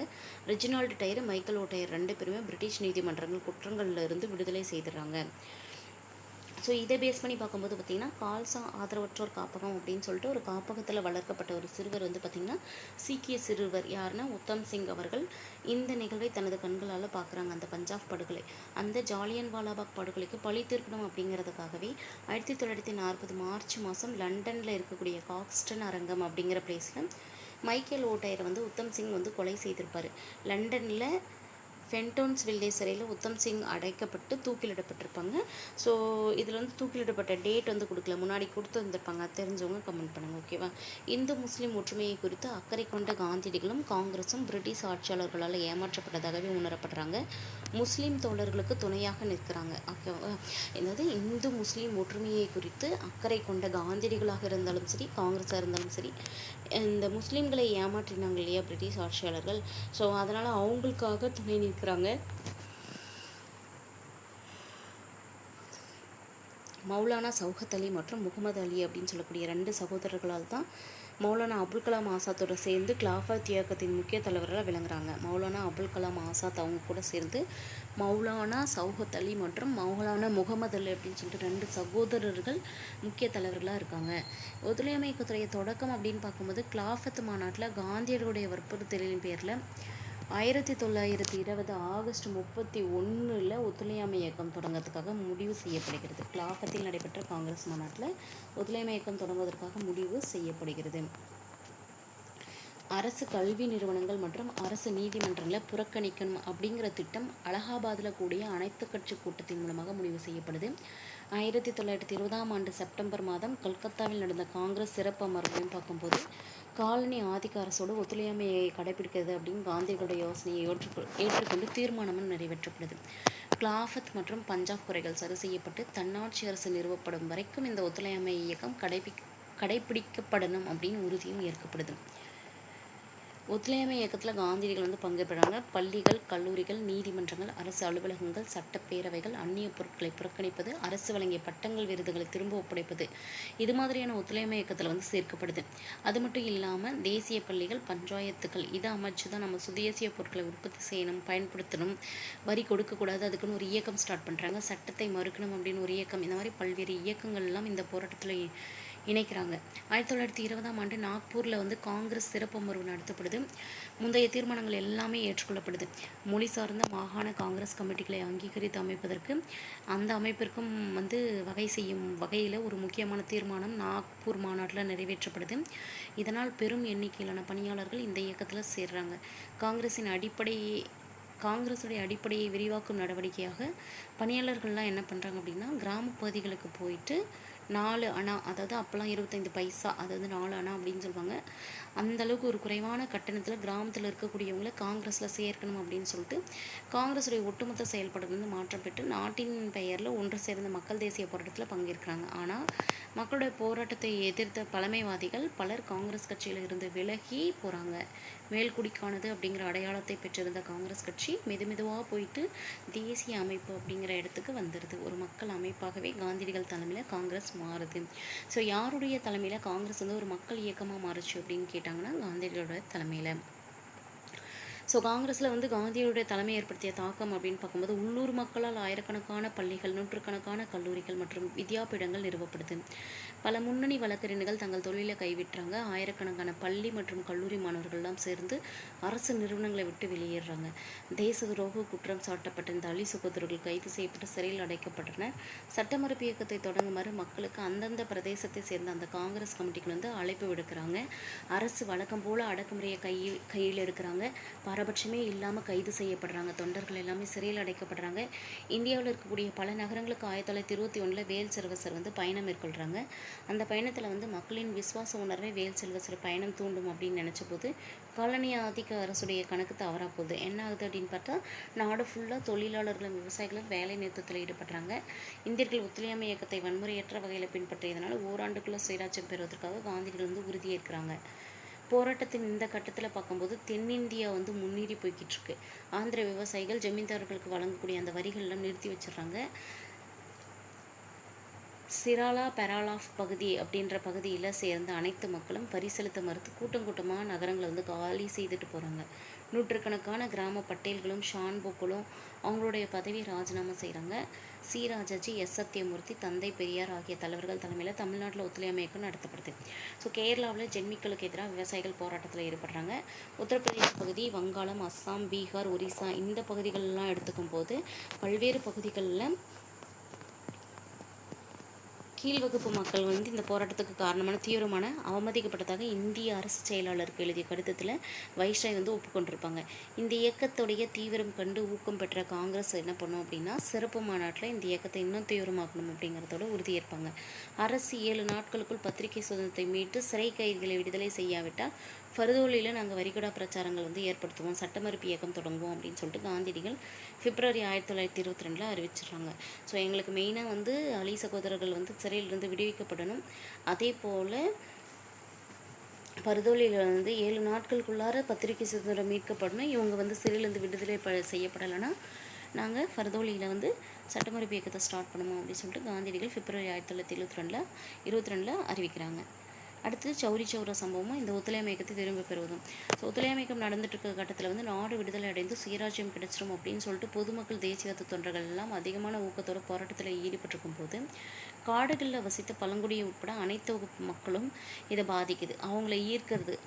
A: ரெஜினால்டு டயர், மைக்கேல் ஓடயர் 2 பேருமே பிரிட்டிஷ் நீதிமன்றங்கள் குற்றங்களில் இருந்து விடுதலை செய்துடுறாங்க. ஸோ இதை பேஸ் பண்ணி பார்க்கும்போது பார்த்திங்கன்னா, கால்சா ஆதரவற்றோர் காப்பகம் அப்படின்னு சொல்லிட்டு ஒரு காப்பகத்தில் வளர்க்கப்பட்ட ஒரு சிறுவர் வந்து பார்த்திங்கன்னா, சீக்கிய சிறுவர் யாருன்னா உத்தம் சிங் அவர்கள் இந்த நிகழ்வை தனது கண்களால் பார்க்குறாங்க. அந்த பஞ்சாப் படுகொலை, அந்த ஜாலியன் வாலாபாக் படுகொலைக்கு பழி தீர்க்கணும் அப்படிங்கிறதுக்காகவே 1940 மார்ச் மாதம் லண்டனில் இருக்கக்கூடிய காக்ஸ்டன் அரங்கம் அப்படிங்கிற பிளேஸில் மைக்கேல் ஓடயர் வந்து உத்தம் சிங் வந்து கொலை செய்திருப்பார். லண்டனில் ஃபென்டோன்ஸ் வில்லேஜ் சிறையில் உத்தம் சிங் அடைக்கப்பட்டு தூக்கிலிடப்பட்டிருப்பாங்க. ஸோ இதில் வந்து தூக்கிலிடப்பட்ட டேட் வந்து கொடுக்கல, முன்னாடி கொடுத்து வந்திருப்பாங்க. தெரிஞ்சவங்க கமெண்ட் பண்ணுங்கள், ஓகேவா. இந்து முஸ்லீம் ஒற்றுமையை குறித்து அக்கறை கொண்ட காந்தியடிகளும் காங்கிரஸும் பிரிட்டிஷ் ஆட்சியாளர்களால் ஏமாற்றப்பட்டதாகவே உணரப்படுறாங்க. முஸ்லீம் தோழர்களுக்கு துணையாக நிற்கிறாங்க, ஓகேவா. என்னது, இந்து முஸ்லீம் ஒற்றுமையை குறித்து அக்கறை கொண்ட காந்தியடிகளாக இருந்தாலும் சரி, காங்கிரஸாக இருந்தாலும் சரி, இந்த முஸ்லீம்களை ஏமாற்றினாங்க இல்லையா பிரிட்டிஷ் ஆட்சியாளர்கள். ஸோ அதனால் அவங்களுக்காக துணை நிற்கிறாங்க. மௌலானா சௌகத் அலி மற்றும் முகமது அலி அப்படின்னு சொல்லக்கூடிய 2 சகோதரர்களால் தான் மௌலானா அபுல் கலாம் ஆசாத்தோடு சேர்ந்து கிலாஃபத் இயக்கத்தின் முக்கிய தலைவர்களாக விளங்குறாங்க. மௌலானா அபுல் கலாம் ஆசாத் அவங்க கூட சேர்ந்து மௌலானா சௌகத் அலி மற்றும் மௌலானா முகமது அலி அப்படின்னு சொல்லிட்டு 2 சகோதரர்கள் முக்கிய தலைவர்களாக இருக்காங்க. ஒத்துழையாமை இயக்கத்துடைய தொடக்கம் அப்படின்னு பார்க்கும்போது கிலாஃபத் மாநாட்டில் காந்தியடிகளுடைய வற்புறுத்தலின் பேரில் 1920 ஆகஸ்ட் 31 ஒத்துழையாமை இயக்கம் தொடங்குறதுக்காக முடிவு செய்யப்படுகிறது. கிலாஃபத்தில் நடைபெற்ற காங்கிரஸ் மாநாட்டில் ஒத்துழையாமை இயக்கம் தொடங்குவதற்காக முடிவு செய்யப்படுகிறது. அரசு கல்வி நிறுவனங்கள் மற்றும் அரசு நீதிமன்றங்களை புறக்கணிக்கணும் அப்படிங்கிற திட்டம் அலகாபாத்தில் கூடிய அனைத்து கட்சி கூட்டத்தின் மூலமாக முடிவு செய்யப்படுது. 1920ஆம் ஆண்டு செப்டம்பர் மாதம் கல்கத்தாவில் நடந்த காங்கிரஸ் சிறப்பு அமர்வுன்னு பார்க்கும்போது காலனி ஆதிக்க அரசோடு ஒத்துழையாமையை கடைபிடிக்கிறது அப்படின்னு காந்தியடிகளுடைய யோசனையை ஏற்றுக்கொண்டு தீர்மானமும் நிறைவேற்றப்படுது. கிலாஃபத் மற்றும் பஞ்சாப் குறைகள் சரி செய்யப்பட்டு தன்னாட்சி அரசு நிறுவப்படும் வரைக்கும் இந்த ஒத்துழையாமை இயக்கம் கடைபிடிக்கப்படணும் அப்படின்னு உறுதியும் ஏற்கப்படுது. ஒத்துழையாமை இயக்கத்தில் காந்தியடிகள் வந்து பங்கேற்கிறாங்க. பள்ளிகள், கல்லூரிகள், நீதிமன்றங்கள், அரசு அலுவலகங்கள், சட்டப்பேரவைகள், அந்நிய பொருட்களை புறக்கணிப்பது, அரசு வழங்கிய பட்டங்கள், விருதுகளை திரும்ப ஒப்படைப்பது, இது மாதிரியான ஒத்துழையாமை இயக்கத்தில் வந்து சேர்க்கப்படுது. அது மட்டும் இல்லாமல் தேசிய பள்ளிகள், பஞ்சாயத்துக்கள் இதை அமைச்சு தான் நம்ம சுதேசிய பொருட்களை உற்பத்தி செய்யணும், பயன்படுத்தணும், வரி கொடுக்கக்கூடாது, அதுக்குன்னு ஒரு இயக்கம் ஸ்டார்ட் பண்ணுறாங்க. சட்டத்தை மறுக்கணும் அப்படின்னு ஒரு இயக்கம். இந்த மாதிரி பல்வேறு இயக்கங்கள் எல்லாம் இந்த போராட்டத்தில் இணைக்கிறாங்க. 1920ஆம் ஆண்டு நாக்பூரில் வந்து காங்கிரஸ் சிறப்பு அமர்வு நடத்தப்படுது. முந்தைய தீர்மானங்கள் எல்லாமே ஏற்றுக்கொள்ளப்படுது. மொழி சார்ந்த மாகாண காங்கிரஸ் கமிட்டிகளை அங்கீகரித்து அமைப்பதற்கு அந்த அமைப்பிற்கும் வந்து வகை செய்யும் வகையில் ஒரு முக்கியமான தீர்மானம் நாக்பூர் மாநாட்டில் நிறைவேற்றப்படுது. இதனால் பெரும் எண்ணிக்கையிலான பணியாளர்கள் இந்த இயக்கத்தில் சேர்றாங்க. காங்கிரஸுடைய அடிப்படையை விரிவாக்கும் நடவடிக்கையாக பணியாளர்கள்லாம் என்ன பண்ணுறாங்க அப்படின்னா, கிராம பகுதிகளுக்கு போயிட்டு 4 அணா, அதாவது அப்போல்லாம் 25 பைசா, அதாவது 4 அணா அப்படின்னு சொல்லுவாங்க, அந்தளவுக்கு ஒரு குறைவான கட்டணத்தில் கிராமத்தில் இருக்கக்கூடியவங்களை காங்கிரஸில் சேர்க்கணும் அப்படின்னு சொல்லிட்டு காங்கிரஸுடைய ஒட்டுமொத்த செயல்பாடுலேருந்து மாற்றம் பெற்று நாட்டின் பெயரில் ஒன்று சேர்ந்த மக்கள் தேசிய போராட்டத்தில் பங்கேற்கிறாங்க. ஆனால் மக்களுடைய போராட்டத்தை எதிர்த்த பழமைவாதிகள் பலர் காங்கிரஸ் கட்சியில் இருந்து விலகி போகிறாங்க. மேல்குடிக்கானது அப்படிங்கிற அடையாளத்தை பெற்றிருந்த காங்கிரஸ் கட்சி மெதுவாக போயிட்டு தேசிய அமைப்பு அப்படிங்கிற இடத்துக்கு வந்துடுது. ஒரு மக்கள் அமைப்பாகவே காந்தியடிகள் தலைமையில் காங்கிரஸ் மாறுது. ஸோ யாருடைய தலைமையில் காங்கிரஸ் வந்து ஒரு மக்கள் இயக்கமாக மாறுச்சு அப்படின்னு கேட்டாங்கன்னா காந்தியோட தலைமையில். ஸோ காங்கிரஸில் வந்து காந்தியோடைய தலைமை ஏற்படுத்திய தாக்கம் அப்படின்னு பார்க்கும்போது உள்ளூர் மக்களால் ஆயிரக்கணக்கான பள்ளிகள், நூற்றுக்கணக்கான கல்லூரிகள் மற்றும் வித்யாபீடங்கள் நிறுவப்படுது. பல முன்னணி வழக்கறிஞர்கள் தங்கள் தொழிலை கைவிட்டுறாங்க. ஆயிரக்கணக்கான பள்ளி மற்றும் கல்லூரி மாணவர்கள்லாம் சேர்ந்து அரசு நிறுவனங்களை விட்டு வெளியேறாங்க. தேச துரோக குற்றம் சாட்டப்பட்ட இந்த அலி சகோதரர்கள் கைது செய்யப்பட்டு சிறையில் அடைக்கப்பட்டனர். சட்டமறுப்பு இயக்கத்தை தொடங்குமாறு மக்களுக்கு அந்தந்த பிரதேசத்தை சேர்ந்த அந்த காங்கிரஸ் கமிட்டிகள் வந்து அழைப்பு விடுக்கிறாங்க. அரசு வழக்கம் போல அடக்குமுறையை கையில் எடுக்கிறாங்க. பாரபட்சமே இல்லாமல் கைது செய்யப்படுறாங்க. தொண்டர்கள் எல்லாமே சிறையில் அடைக்கப்படுறாங்க. இந்தியாவில் இருக்கக்கூடிய பல நகரங்களுக்கு 1921 வேல் செல்வசர் வந்து பயணம் மேற்கொள்கிறாங்க. அந்த பயணத்தில் வந்து மக்களின் விசுவாச உணர்வை வேல் செல்வசர் பயணம் தூண்டும் அப்படின்னு நினச்ச போது காலனி ஆதிக்க அரசுடைய கணக்கு தவறாக போகுது. என்ன ஆகுது அப்படின்னு பார்த்தா நாடு ஃபுல்லாக தொழிலாளர்களும் விவசாயிகளும் வேலை நிறுத்தத்தில் ஈடுபடுறாங்க. இந்தியர்கள் ஒத்துழையாமை இயக்கத்தை வன்முறையற்ற வகையில் பின்பற்றியதனால ஓராண்டுக்குள்ளே சுயராஜ்யம் பெறுவதற்காக காந்திகள் வந்து உறுதியேற்கிறாங்க. போராட்டத்தின் இந்த கட்டத்தில் பார்க்கும்போது தென்னிந்தியா வந்து முன்னேறி போய்கிட்டு இருக்கு. ஆந்திர விவசாயிகள் ஜமீன்தார்களுக்கு வழங்கக்கூடிய அந்த வரிகளெல்லாம் நிறுத்தி வச்சிடுறாங்க. சிராலா பெராலாஃப் பகுதி அப்படின்ற பகுதியில் சேர்ந்த அனைத்து மக்களும் வரி செலுத்த மறுத்து கூட்டமாக நகரங்களை வந்து காலி செய்துட்டு போகிறாங்க. நூற்றுக்கணக்கான கிராம பட்டேல்களும் ஷான்போக்களும் அவங்களுடைய பதவியை ராஜினாமா செய்கிறாங்க. சி ராஜாஜி, எஸ் சத்தியமூர்த்தி, தந்தை பெரியார் ஆகிய தலைவர்கள் தலைமையில் தமிழ்நாட்டில் ஒத்துழையாமை இயக்கம் நடத்தப்படுது. ஸோ கேரளாவில் ஜென்மிக்களுக்கு எதிராக விவசாயிகள் போராட்டத்தில் ஈடுபடுறாங்க. உத்தரப்பிரதேச பகுதி, வங்காளம், அஸ்ஸாம், பீகார், ஒரிசா இந்த பகுதிகளெலாம் எடுத்துக்கும் போது பல்வேறு பகுதிகளில் கீழ்வகுப்பு மக்கள் வந்து இந்த போராட்டத்துக்கு காரணமான தீவிரமான அவமதிக்கப்பட்டதாக இந்திய அரசு செயலாளருக்கு எழுதிய கடிதத்தில் வைஸ்ராய் வந்து ஒப்புக்கொண்டிருப்பாங்க. இந்த இயக்கத்துடைய தீவிரம் கண்டு ஊக்கம் பெற்ற காங்கிரஸ் என்ன பண்ணும் அப்படின்னா சிறப்பு மாநாட்டில் இந்த இயக்கத்தை இன்னும் தீவிரமாக்கணும் அப்படிங்கிறதோட உறுதியேற்பாங்க. அரசு 7 நாட்களுக்குள் பத்திரிகை சுதந்திரத்தை மீட்டு சிறை கைதிகளை விடுதலை செய்யாவிட்டால் ஃபர்தோலியில் நாங்கள் வரிகடா பிரச்சாரங்கள் வந்து ஏற்படுத்துவோம், சட்டமறுப்பு இயக்கம் தொடங்குவோம் அப்படின்னு சொல்லிட்டு காந்தியடிகள் பிப்ரவரி 1922 அறிவிச்சிடுறாங்க. ஸோ எங்களுக்கு மெயினாக வந்து அலி சகோதரர்கள் வந்து சிறையிலிருந்து விடுவிக்கப்படணும். அதே போல் பர்தோலியில் வந்து 7 நாட்களுக்குள்ளார பத்திரிகை சுதந்திரம் மீட்கப்படணும். இவங்க வந்து சிறையிலேருந்து விடுதலை செய்யப்படலைன்னா நாங்கள் ஃபர்தோலியில் வந்து சட்டமறுப்பு இயக்கத்தை ஸ்டார்ட் பண்ணுவோம் அப்படின்னு சொல்லிட்டு காந்தியடிகள் பிப்ரவரி 1922 அறிவிக்கிறாங்க. அடுத்து சௌரி சௌரா சம்பவமும் இந்த ஒத்துழையாமை இயக்கத்தை திரும்ப பெறுவதும். ஸோ ஒத்துழையாமை இயக்கம் நடந்துட்டு இருக்க கட்டத்தில் வந்து நாடு விடுதலை அடைந்து சுயராஜ்யம் கிடைச்சிடும் அப்படின்னு சொல்லிட்டு பொதுமக்கள், தேசியவாத தொண்டர்கள் எல்லாம் அதிகமான ஊக்கத்தோட போராட்டத்தில் ஈடுபட்டிருக்கும் போது காடுகளில் வசித்த பழங்குடியை உட்பட அனைத்து வகுப்பு மக்களும் இதை பாதிக்குது. அவங்கள ஈர்க்கிறது.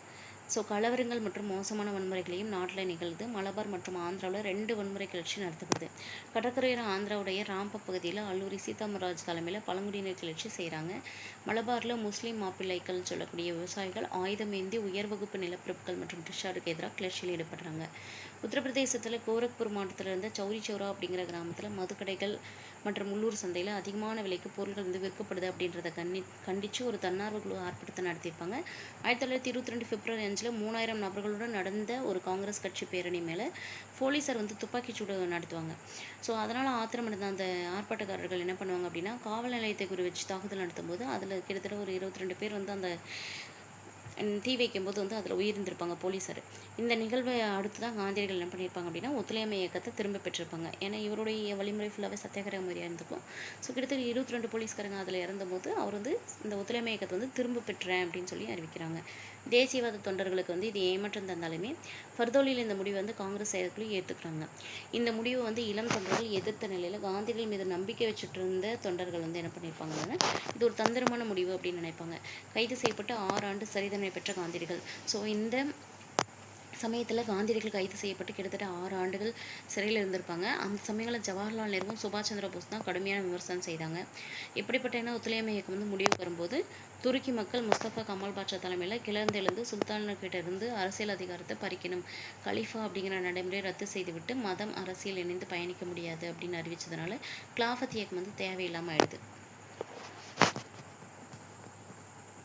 A: ஸோ கலவரங்கள் மற்றும் மோசமான வன்முறைகளையும் நாட்டில் நிகழ்ந்து மலபார் மற்றும் ஆந்திராவில் 2 வன்முறை கிளர்ச்சி நடத்தப்படுது. கடற்கரையோர ஆந்திராவுடைய ராம்ப பகுதியில் அல்லூரி சீதாமராஜ் தலைமையில் பழங்குடியினர் கிளர்ச்சி செய்கிறாங்க. மலபாரில் முஸ்லீம் மாப்பிள்ளைகள் சொல்லக்கூடிய விவசாயிகள் ஆயுதம் ஏந்தி உயர் வகுப்பு நிலப்பிரப்புகள் மற்றும் டிஷாருக்கு எதிராக கிளர்ச்சியில் ஈடுபடுறாங்க. உத்தரப்பிரதேசத்தில் கோரக்பூர் மாவட்டத்தில் இருந்த சௌரி சௌரா அப்படிங்கிற கிராமத்தில் மதுக்கடைகள் மற்றும் உள்ளூர் சந்தையில் அதிகமான விலைக்கு பொருட்கள் வந்து விற்கப்படுது அப்படின்றத கண்டித்து ஒரு தன்னார்வ குழு ஆர்ப்பாட்டத்தை நடத்தியிருப்பாங்க. 1922 பிப்ரவரி 5 3000 நபர்களுடன் நடந்த ஒரு காங்கிரஸ் கட்சி பேரணி மேலே போலீஸார் வந்து துப்பாக்கிச்சூடு நடத்துவாங்க. ஸோ அதனால் ஆத்திரமடைந்த அந்த ஆர்ப்பாட்டக்காரர்கள் என்ன பண்ணுவாங்க அப்படின்னா காவல் நிலையத்தை குறி வச்சு தாக்குதல் நடத்தும் போது அதில் கிட்டத்தட்ட ஒரு 22 பேர் வந்து அந்த தீ வைக்கும்போது வந்து அதில் உயிர்ந்திருப்பாங்க போலீஸார். இந்த நிகழ்வை அடுத்து தான் காந்தியடிகள் என்ன பண்ணியிருப்பாங்க அப்படின்னா ஒத்துழையாமை இயக்கத்தை திரும்ப பெற்றிருப்பாங்க. ஏன்னா இவருடைய வழிமுறை ஃபுல்லாகவே சத்தியாகிரக முறையாக இருந்திருக்கும். ஸோ கிட்டத்தட்ட 22 போலீஸ்காரங்க அதில் இறந்தபோது அவர் வந்து இந்த ஒத்துழையாமை இயக்கத்தை வந்து திரும்ப பெற்றேன் அப்படின்னு சொல்லி அறிவிக்கிறாங்க. தேசியவாத தொண்டர்களுக்கு வந்து இது ஏமாற்றம் தந்தாலுமே ஃபர்தோலியில் இந்த முடிவை வந்து காங்கிரஸ் செயற்குழு ஏற்றுக்கிறாங்க. இந்த முடிவை வந்து இளம் தொண்டர்கள் எதிர்த்த நிலையில் காந்திகள் மீது நம்பிக்கை வச்சுட்டு இருந்த தொண்டர்கள் வந்து என்ன பண்ணியிருப்பாங்கன்னா இது ஒரு தந்திரமான முடிவு அப்படின்னு நினைப்பாங்க. கைது செய்யப்பட்டு 6 ஆண்டு சிறை தண்டனை பெற்ற காந்தியடிகள். ஸோ இந்த சமயத்தில் காந்தியடிகள் கைது செய்யப்பட்டு கிட்டத்தட்ட 6 ஆண்டுகள் சிறையில் இருந்திருப்பாங்க. அந்த சமயங்களில் ஜவஹர்லால் நேருவும் சுபாஷ் சந்திர போஸ் தான் கடுமையான விமர்சனம் செய்தாங்க. இப்படிப்பட்ட ஒத்துழையாமை இயக்கம் வந்து முடிவு வரும்போது துருக்கி மக்கள் முஸ்தபா கமால் பாட்சா தலைமையில் கிளர்ந்தெழுந்து சுல்தான்கிட்ட இருந்து அரசியல் அதிகாரத்தை பறிக்கணும், கலீஃபா அப்படிங்கிற நடைமுறையை ரத்து செய்துவிட்டு மதம் அரசியல் இணைந்து பயணிக்க முடியாது அப்படின்னு அறிவித்ததுனால கிலாஃபத் இயக்கம் வந்து தேவையில்லாமல் ஆயிடுது.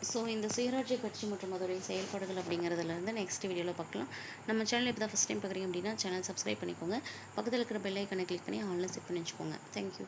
A: ஸோ இந்த சுயராஜ்ய கட்சி மற்றும் அதோடைய செயல்பாடுகள் அப்படிங்கிறதுலேருந்து நெக்ஸ்ட் வீடியோவில் பார்க்கலாம். நம்ம சேனல் இப்போ தான் ஃபஸ்ட் டைம் பார்க்குறீங்க அப்படின்னா சேனல் சப்ஸ்கிரைப் பண்ணிக்கோங்க. பக்கத்தில் இருக்கிற பெல் ஐக்கனை கிளிக் பண்ணி ஆன்லைன் செட் பண்ணி வச்சுக்கோங்க. தேங்க்யூ.